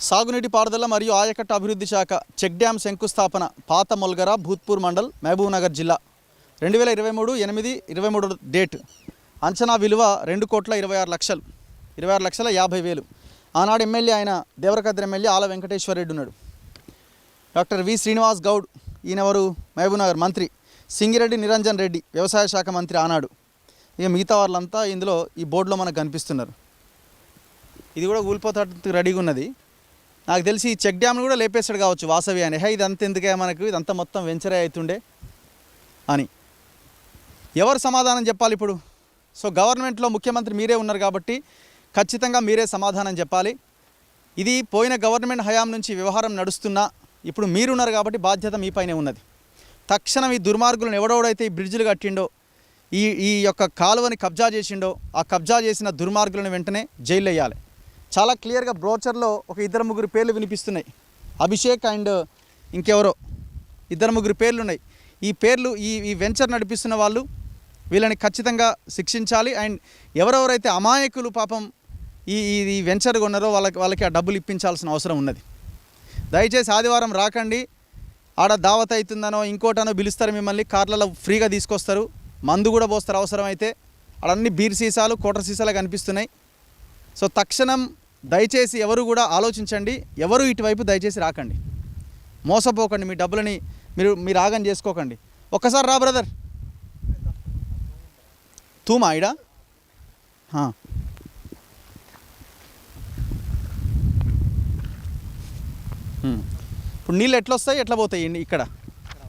సాగునీటి పారుదల మరియు ఆయకట్టు అభివృద్ధి శాఖ చెక్ డ్యామ్ శంకుస్థాపన, పాత మొల్గర, భూత్పూర్ మండల్, మహబూబ్ నగర్ జిల్లా, 2023/8/23 డేట్. అంచనా విలువ 2,26,00,000, 26,50,000. ఆనాడు ఎమ్మెల్యే ఆయన దేవరకద్ర ఎమ్మెల్యే ఆల వెంకటేశ్వర రెడ్డి ఉన్నాడు. డాక్టర్ వి శ్రీనివాస్ గౌడ్, ఈయనెవరు? మహబూబ్ నగర్ మంత్రి. సింగిరెడ్డి నిరంజన్ రెడ్డి వ్యవసాయ శాఖ మంత్రి ఆనాడు. ఇక మిగతా వాళ్ళంతా ఇందులో ఈ బోర్డులో మనకు కనిపిస్తున్నారు. ఇది కూడా ఊలిపోతానికి రెడీగా ఉన్నది. నాకు తెలిసి ఈ చెక్ డ్యామ్ను కూడా లేపేస్తాడు కావచ్చు వాసవి అని. ఇదంతా ఎందుకే మనకు, ఇదంతా మొత్తం వెంచరే అవుతుండే అని. ఎవరు సమాధానం చెప్పాలి ఇప్పుడు? సో గవర్నమెంట్లో ముఖ్యమంత్రి మీరే ఉన్నారు కాబట్టి ఖచ్చితంగా మీరే సమాధానం చెప్పాలి. ఇది పోయిన గవర్నమెంట్ హయాం నుంచి వ్యవహారం నడుస్తున్నా ఇప్పుడు మీరున్నారు కాబట్టి బాధ్యత మీపైనే ఉన్నది. తక్షణం ఈ దుర్మార్గులను ఎవడెవడైతే ఈ బ్రిడ్జిలు కట్టిండో ఈ యొక్క కాలువని కబ్జా చేసిండో ఆ కబ్జా చేసిన దుర్మార్గులను వెంటనే జైలు వేయాలి. చాలా క్లియర్గా బ్రోచర్లో ఒక 2-3 పేర్లు వినిపిస్తున్నాయి. అభిషేక్ అండ్ ఇంకెవరో 2-3 పేర్లు ఉన్నాయి. ఈ పేర్లు ఈ వెంచర్ నడిపిస్తున్న వాళ్ళు వీళ్ళని ఖచ్చితంగా శిక్షించాలి. అండ్ ఎవరెవరైతే అమాయకులు పాపం ఈ వెంచర్ కొన్నారో వాళ్ళకి ఆ డబ్బులు ఇప్పించాల్సిన అవసరం ఉన్నది. దయచేసి ఆదివారం రాకండి. ఆడ దావత్ అవుతుందనో ఇంకోటనో పిలుస్తారు మిమ్మల్ని, కార్లలో ఫ్రీగా తీసుకొస్తారు, మందు కూడా పోస్తారు అవసరమైతే. అడన్నీ బీర్ సీసాలు కోటర్ సీసాలు కనిపిస్తున్నాయి. సో తక్షణం దయచేసి ఎవరు కూడా ఆలోచించండి, ఎవరు ఇటువైపు దయచేసి రాకండి, మోసపోకండి, మీ డబ్బులని మీరు ఆగం చేసుకోకండి. ఒక్కసారి రా బ్రదర్, తూమా ఇడా ఇప్పుడు నీళ్ళు ఎట్లా వస్తాయి, ఎట్లా పోతాయి ఇక్కడ?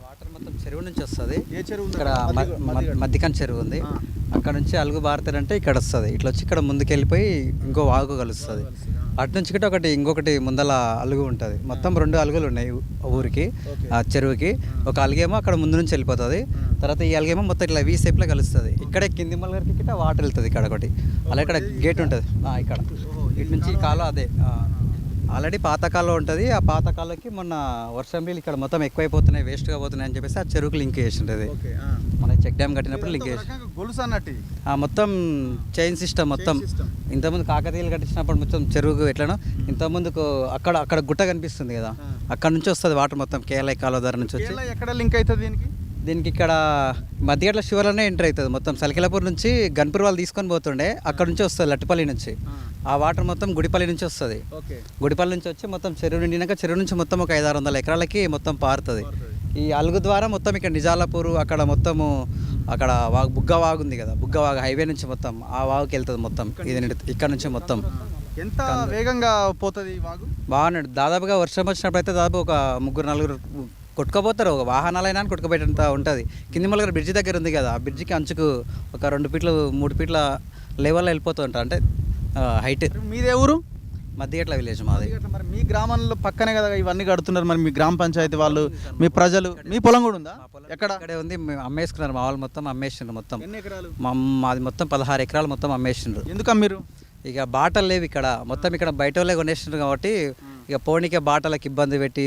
వాటర్ మొత్తం చెరువు నుంచి వస్తుంది. ఏ చెరువు? ఇక్కడ మధ్యకాన్ చెరువు ఉంది. అక్కడ నుంచి అలుగు బారుతారంటే ఇక్కడ వస్తుంది. ఇట్లా వచ్చి ఇక్కడ ముందుకెళ్ళిపోయి ఇంకో వాగు కలుస్తుంది. అటు నుంచి ఇంకొకటి ముందల అలుగు ఉంటుంది. మొత్తం 2 అలుగులు ఉన్నాయి ఊరికి, ఆ చెరువుకి. ఒక అలుగేమో అక్కడ ముందు నుంచి వెళ్ళిపోతుంది, తర్వాత ఈ అలుగేమో మొత్తం ఇట్లా వీ షేప్లో కలుస్తుంది. ఇక్కడే కింది మల్లరికి గిట్ట వాటర్ వెళ్తుంది ఇక్కడ ఒకటి. అలా ఇక్కడ గేట్ ఉంటుంది ఇక్కడ. ఇటు నుంచి కాలం అదే ఆల్రెడీ పాతకాలం ఉంటుంది. ఆ పాతకాలకి మొన్న వర్షం నీళ్ళు ఇక్కడ మొత్తం ఎక్కువైపోతున్నాయి, వేస్ట్గా పోతున్నాయి అని చెప్పేసి ఆ చెరువుకి లింక్ చేసిండేది. మన చెక్ డ్యామ్ కట్టినప్పుడు లింక్ చేసి గొలుసు అన్నట్టు మొత్తం చైన్ సిస్టమ్ మొత్తం. ఇంతకుముందు కాకతీయులు కట్టించినప్పుడు మొత్తం చెరువుకు ఎట్లనో ఇంతకుముందుకు అక్కడ గుట్ట కనిపిస్తుంది కదా, అక్కడ నుంచి వస్తుంది వాటర్ మొత్తం కేరళ కాలువ ద్వారా నుంచి వచ్చి. ఎక్కడ లింక్ అవుతుంది దీనికి ఇక్కడ మధ్యగట్ల శివలోనే ఎంటర్ అవుతుంది మొత్తం. సలికిలాపూర్ నుంచి గన్పూర్ వాళ్ళు తీసుకొని పోతుండే, అక్కడ నుంచి వస్తుంది లట్టుపల్లి నుంచి. ఆ వాటర్ మొత్తం గుడిపల్లి నుంచి వస్తుంది. గుడిపల్లి నుంచి వచ్చి మొత్తం చెరువు నిండినాక చెరువు నుంచి మొత్తం ఒక 500-600 ఎకరాలకి మొత్తం పారుతుంది. ఈ అలుగు ద్వారా మొత్తం ఇక్కడ నిజాలాపూర్ అక్కడ మొత్తము అక్కడ వాగు బుగ్గ వాగు ఉంది కదా, బుగ్గ వాగు హైవే నుంచి మొత్తం ఆ వాగుకి వెళ్తుంది మొత్తం. ఇది ఇక్కడ నుంచి మొత్తం ఎంత వేగంగా పోతుంది వాగు? బాగున్నాడు. దాదాపుగా వర్షం వచ్చినప్పుడు అయితే దాదాపు ఒక 3-4 కొట్టుకుపోతారు. ఒక వాహనాలైనా కొట్టుకుపోయేంత ఉంటుంది. కింది మల్లగారు బ్రిడ్జి దగ్గర ఉంది కదా, ఆ బ్రిడ్జికి అంచుకు ఒక 2 ఫీట్లు 3 ఫీట్ల లెవెల్లో వెళ్ళిపోతూ ఉంటారు. అంటే హైట్. మీదే ఊరు? మధ్యగట్ల విలేజ్ మాది. మరి మీ గ్రామంలో పక్కనే కదా ఇవన్నీ కడుతున్నారు, మరి మీ గ్రామ పంచాయతీ వాళ్ళు, మీ ప్రజలు, మీ పొలం కూడా ఉందా? ఎక్కడ? ఇక్కడే ఉంది. అమ్మేసుకున్నారు మా వాళ్ళు మొత్తం, అమ్మేసిండ్రు మొత్తం. ఎన్ని ఎకరాలు? మాది మొత్తం 16 ఎకరాలు మొత్తం అమ్మేసిండ్రు. ఎందుకు అమ్మిరు? ఇక బాటలు లేవు ఇక్కడ మొత్తం. ఇక్కడ బయట వాళ్ళే కొనేసిండ్రు కాబట్టి ఇక పోనీకే బాటలకు ఇబ్బంది పెట్టి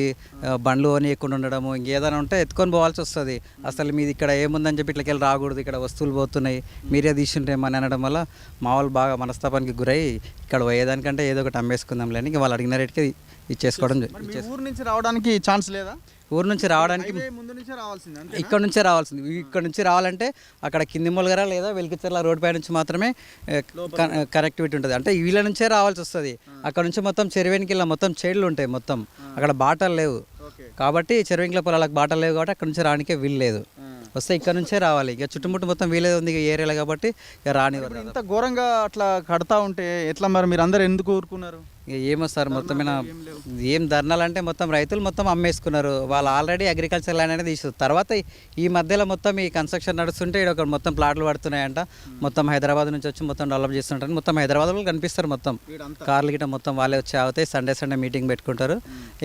బండ్లు కొనియకుండా ఉండడము, ఇంకేదైనా ఉంటే ఎత్తుకొని పోవాల్సి వస్తుంది. అసలు మీది ఇక్కడ ఏముందని చెప్పి ఇట్లకెళ్ళి రాకూడదు, ఇక్కడ వస్తువులు పోతున్నాయి మీరే తీసుంటేమని అనడం వల్ల మా వాళ్ళు బాగా మనస్తాపానికి గురై ఇక్కడ పోయేదానికంటే ఏదో ఒకటి అమ్మేసుకుందాం లేని వాళ్ళు అడిగిన రేటుకి ఇచ్చేసుకోవడం. ఊరు నుంచి రావడానికి ఛాన్స్ లేదా? ఊరు నుంచి రావడానికి ఇక్కడ నుంచే రావాల్సింది. ఇక్కడ నుంచి రావాలంటే అక్కడ కింది మొలగర లేదా వెలికిచర్ల రోడ్ పై నుంచి మాత్రమే కనెక్టివిటీ ఉంటుంది. అంటే వీళ్ళ నుంచే రావాల్సి వస్తుంది. అక్కడ నుంచి మొత్తం చెరువేనికి మొత్తం చేడులు ఉంటాయి మొత్తం, అక్కడ బాటలు లేవు కాబట్టి చెరువేంకిల పొలాలకు బాటలు లేవు కాబట్టి అక్కడ నుంచి రానికే వీలు లేదు. వస్తే ఇక్కడ నుంచే రావాలి. ఇక చుట్టుముట్టు మొత్తం వీలేదు ఉంది ఏరియాలో కాబట్టి ఇక రానివ్వరు. ఇంత ఘోరంగా అట్లా కడతా ఉంటే ఎట్లా మరి? మీరు అందరు ఎందుకు ఊరుకున్నారు? ఏమో సార్ మొత్తం ఏం ధర్నాలు అంటే మొత్తం రైతులు మొత్తం అమ్మేసుకున్నారు. వాళ్ళు ఆల్రెడీ అగ్రికల్చర్ ల్యాండ్ అనేది తీసు. తర్వాత ఈ మధ్యలో మొత్తం ఈ కన్స్ట్రక్షన్ నడుస్తుంటే ఇక్కడ మొత్తం ప్లాట్లు పడుతున్నాయంట. మొత్తం హైదరాబాద్ నుంచి వచ్చి మొత్తం డెవలప్ చేస్తుంటారు. మొత్తం హైదరాబాద్లో కనిపిస్తారు మొత్తం కార్లు గిట్ట మొత్తం వాళ్ళే వచ్చి అవుతాయి. సండే మీటింగ్ పెట్టుకుంటారు.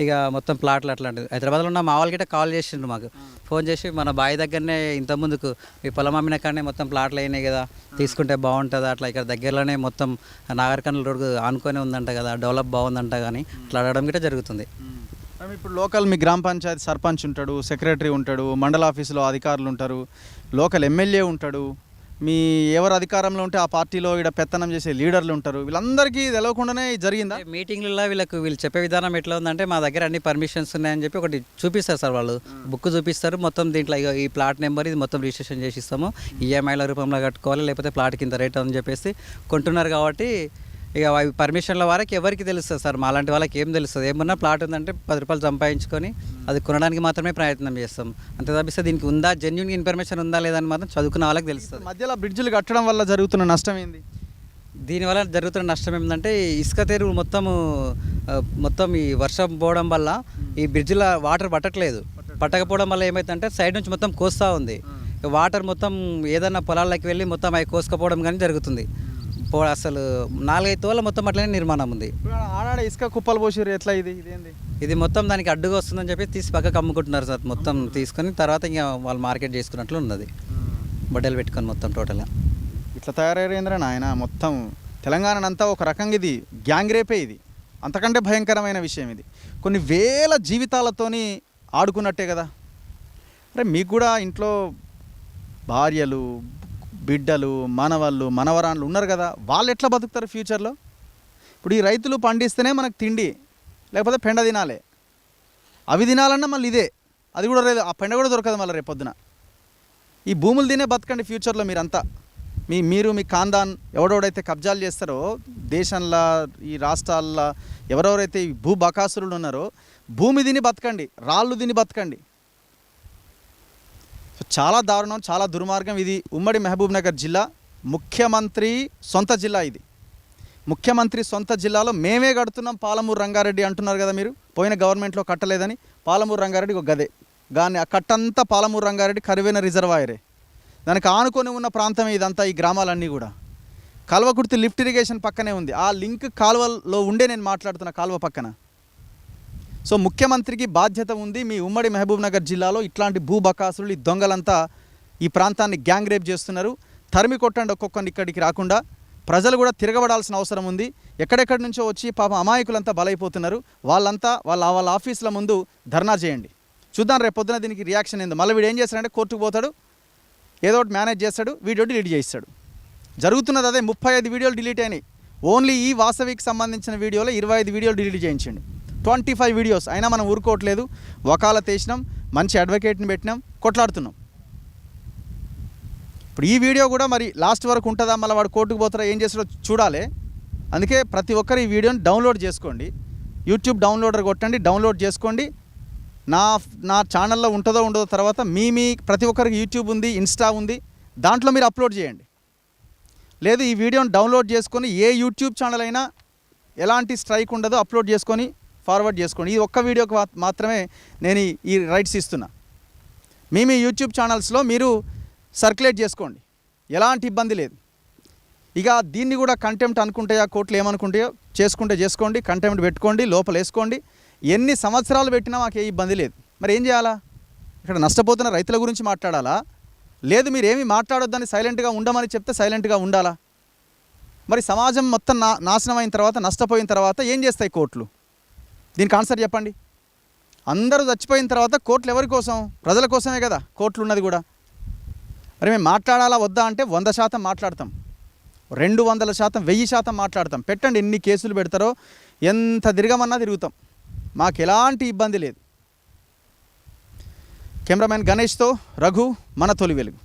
ఇక మొత్తం ప్లాట్లు అట్లాంటివి. హైదరాబాద్లో ఉన్న మా వాళ్ళు గిట్ట కాల్ చేసిండ్రు మాకు, ఫోన్ చేసి మన బావి దగ్గరనే ఇంతకుముందుకు ఈ పొలం అమ్మిన కాడనే మొత్తం ప్లాట్లు అయినాయి కదా, తీసుకుంటే బాగుంటుంది అట్లా. ఇక్కడ దగ్గరలోనే మొత్తం నాగర్కర్నూలు రోడ్ ఆనుకొని ఉందంట కదా, డెవలప్ బాగుందంట కానీ అట్లా అడగడం గిట్ట జరుగుతుంది. ఇప్పుడు లోకల్ మీ గ్రామ పంచాయతీ సర్పంచ్ ఉంటాడు, సెక్రటరీ ఉంటాడు, మండల ఆఫీసులో అధికారులు ఉంటారు, లోకల్ ఎమ్మెల్యే ఉంటాడు, మీ ఎవరు అధికారంలో ఉంటే ఆ పార్టీలో ఇక్కడ పెత్తనం చేసే లీడర్లు ఉంటారు. వీళ్ళందరికీ తెలియకుండానే జరిగిందా? మీటింగ్లలో వీళ్ళు చెప్పే విధానం ఎట్లా ఉందంటే మా దగ్గర అన్ని పర్మిషన్స్ ఉన్నాయని చెప్పి ఒకటి చూపిస్తారు సార్. వాళ్ళు బుక్ చూపిస్తారు మొత్తం. దీంట్లో ఈ ప్లాట్ నెంబర్ ఇది మొత్తం రిజిస్ట్రేషన్ చేసి ఇస్తాము, ఈఎంఐల రూపంలో కట్టుకోవాలి, లేకపోతే ప్లాట్ కింద రేట్ అని చెప్పేసి కొంటున్నారు. కాబట్టి ఇక అవి పర్మిషన్ల వరకు ఎవరికి తెలుస్తుంది సార్, మా లాంటి వాళ్ళకి ఏం తెలుస్తుంది? ఏమన్నా ప్లాట్ ఉందంటే 10 రూపాయలు సంపాదించుకొని అది కొనడానికి మాత్రమే ప్రయత్నం చేస్తాం. అంతే తప్పిస్తే దీనికి ఉందా జెన్యూన్ ఇన్ఫర్మేషన్ ఉందా లేదని మాత్రం చదువుకున్న వాళ్ళకి తెలుస్తుంది. మధ్యలో బ్రిడ్జిలు కట్టడం వల్ల జరుగుతున్న నష్టం ఏంది? దీనివల్ల జరుగుతున్న నష్టం ఏంటంటే ఇసుక తెరువు మొత్తం ఈ వర్షం పోవడం వల్ల ఈ బ్రిడ్జిల వాటర్ పట్టకపోవడం వల్ల ఏమైందంటే సైడ్ నుంచి మొత్తం కోస్తూ ఉంది. వాటర్ మొత్తం ఏదైనా పొలాల్లోకి వెళ్ళి మొత్తం అవి కోసుకపోవడం కానీ జరుగుతుంది. అసలు 4-5 తోళ్ళ మొత్తం అట్లనే నిర్మాణం ఉంది. ఇప్పుడు ఆడాడ ఇసుక కుప్పలు పోసిర్రు, ఎట్లా ఇదేంది? ఇది మొత్తం దానికి అడ్డుగా వస్తుందని చెప్పి తీసి పక్కకు అమ్ముకుంటున్నారు సార్. మొత్తం తీసుకొని తర్వాత ఇంకా వాళ్ళు మార్కెట్ చేసుకున్నట్లు ఉన్నది, బట్టలు పెట్టుకొని మొత్తం టోటల్గా. ఇట్లా తయారయ్యేంద్రా నాయన, మొత్తం తెలంగాణనంతా ఒక రకంగా ఇది గ్యాంగ్ రేపే. ఇది అంతకంటే భయంకరమైన విషయం. ఇది కొన్ని వేల జీవితాలతోని ఆడుకున్నట్టే కదా. అరే మీకు కూడా ఇంట్లో భార్యలు, బిడ్డలు, మనవళ్ళు, మనవరాళ్ళు ఉన్నారు కదా, వాళ్ళు ఎట్లా బతుకుతారు ఫ్యూచర్లో? ఇప్పుడు ఈ రైతులు పండిస్తేనే మనకు తిండి, లేకపోతే పెండ తినాలి. అవి తినాలన్నా మళ్ళీ ఇదే, అది కూడా లేదు, ఆ పెండ కూడా దొరకదు మళ్ళీ రేపొద్దున. ఈ భూములు తినే బతకండి ఫ్యూచర్లో మీరంతా. మీరు మీ ఖాందాన్ ఎవడెవడైతే కబ్జాలు చేస్తారో దేశంలో, ఈ రాష్ట్రాల్లో ఎవరెవరైతే ఈ భూ బకాసురులు ఉన్నారో, భూమి తిని బతకండి, రాళ్ళు తిని బతకండి. సో చాలా దారుణం, చాలా దుర్మార్గం. ఇది ఉమ్మడి మహబూబ్ నగర్ జిల్లా, ముఖ్యమంత్రి సొంత జిల్లా. ఇది ముఖ్యమంత్రి సొంత జిల్లాలో మేమే కడుతున్నాం పాలమూరు రంగారెడ్డి అంటున్నారు కదా మీరు. పోయిన గవర్నమెంట్లో కట్టలేదని పాలమూరు రంగారెడ్డి ఒక గదే, కానీ ఆ కట్టంతా పాలమూరు రంగారెడ్డి కరువైన రిజర్వాయరే. దానికి ఆనుకొని ఉన్న ప్రాంతమే ఇదంతా, ఈ గ్రామాలన్నీ కూడా. కల్వకుర్తి లిఫ్ట్ ఇరిగేషన్ పక్కనే ఉంది, ఆ లింక్ కాలువలో ఉండే నేను మాట్లాడుతున్న కాలువ పక్కన. సో ముఖ్యమంత్రికి బాధ్యత ఉంది. మీ ఉమ్మడి మహబూబ్ నగర్ జిల్లాలో ఇట్లాంటి భూ బకాసులు, ఈ దొంగలంతా ఈ ప్రాంతాన్ని గ్యాంగ్ రేప్ చేస్తున్నారు. తరిమి కొట్టండి ఒక్కొక్కరిని ఇక్కడికి రాకుండా. ప్రజలు కూడా తిరగబడాల్సిన అవసరం ఉంది. ఎక్కడెక్కడి నుంచో వచ్చి పాపం అమాయకులంతా బలైపోతున్నారు. వాళ్ళంతా వాళ్ళ ఆఫీసుల ముందు ధర్నా చేయండి, చూద్దాం రేపు పొద్దున దీనికి రియాక్షన్ ఏందో. మళ్ళీ వీడు ఏం చేస్తాడంటే కోర్టుకు పోతాడు, ఏదో ఒకటి మేనేజ్ చేస్తాడు, వీడియో డిలీట్ చేయిస్తాడు. జరుగుతున్నది అదే. 35 వీడియోలు డిలీట్ అయినాయి. ఓన్లీ ఈ వాసవికి సంబంధించిన వీడియోలో 25 వీడియోలు డిలీట్ చేయించండి. 25 వీడియోస్ అయినా మనం ఊరుకోవట్లేదు. వకాలత్ వేసినాం, మంచి అడ్వకేట్ని పెట్టినాం, కొట్లాడుతున్నాం. ఇప్పుడు ఈ వీడియో కూడా మరి లాస్ట్ వరకు ఉంటుందా, మళ్ళీ వాడు కోర్టుకు పోతారా, ఏం చేస్తాడో చూడాలి. అందుకే ప్రతి ఒక్కరు ఈ వీడియోని డౌన్లోడ్ చేసుకోండి. యూట్యూబ్ డౌన్లోడర్ కొట్టండి, డౌన్లోడ్ చేసుకోండి. నా ఛానల్లో ఉంటుందో ఉండదో తర్వాత మీ ప్రతి ఒక్కరికి యూట్యూబ్ ఉంది, ఇన్స్టా ఉంది, దాంట్లో మీరు అప్లోడ్ చేయండి. లేదు ఈ వీడియోని డౌన్లోడ్ చేసుకొని ఏ యూట్యూబ్ ఛానల్ అయినా ఎలాంటి స్ట్రైక్ ఉండదో అప్లోడ్ చేసుకొని ఫార్వర్డ్ చేసుకోండి. ఈ ఒక్క వీడియోకి మాత్రమే నేను ఈ రైట్స్ ఇస్తున్నా. మీ యూట్యూబ్ ఛానల్స్లో మీరు సర్క్యులేట్ చేసుకోండి, ఎలాంటి ఇబ్బంది లేదు. ఇక దీన్ని కూడా కంటెంప్ట్ అనుకుంటాయా కోర్టులు ఏమనుకుంటాయో చేసుకోండి, కంటెంప్ట్ పెట్టుకోండి, లోపల వేసుకోండి. ఎన్ని సంవత్సరాలు పెట్టినా మాకు ఏ ఇబ్బంది లేదు. మరి ఏం చేయాలా? ఇక్కడ నష్టపోతున్న రైతుల గురించి మాట్లాడాలా? లేదు మీరేమీ మాట్లాడొద్దని సైలెంట్గా ఉండమని చెప్తే సైలెంట్గా ఉండాలా? మరి సమాజం మొత్తం నాశనం అయిన తర్వాత, నష్టపోయిన తర్వాత ఏం చేస్తాయి కోర్టులు? దీనికి ఆన్సర్ చెప్పండి. అందరూ చచ్చిపోయిన తర్వాత కోర్టులు ఎవరి కోసం? ప్రజల కోసమే కదా కోర్టులు ఉన్నది కూడా. మరి మేము మాట్లాడాలా వద్దా అంటే 100% మాట్లాడతాం, 200%, 1000% మాట్లాడతాం. పెట్టండి, ఎన్ని కేసులు పెడతారో, ఎంత తిరగమన్నా తిరుగుతాం, మాకు ఎలాంటి ఇబ్బంది లేదు. కెమెరామెన్ గణేష్తో రఘు, మన తొలి వెలుగు.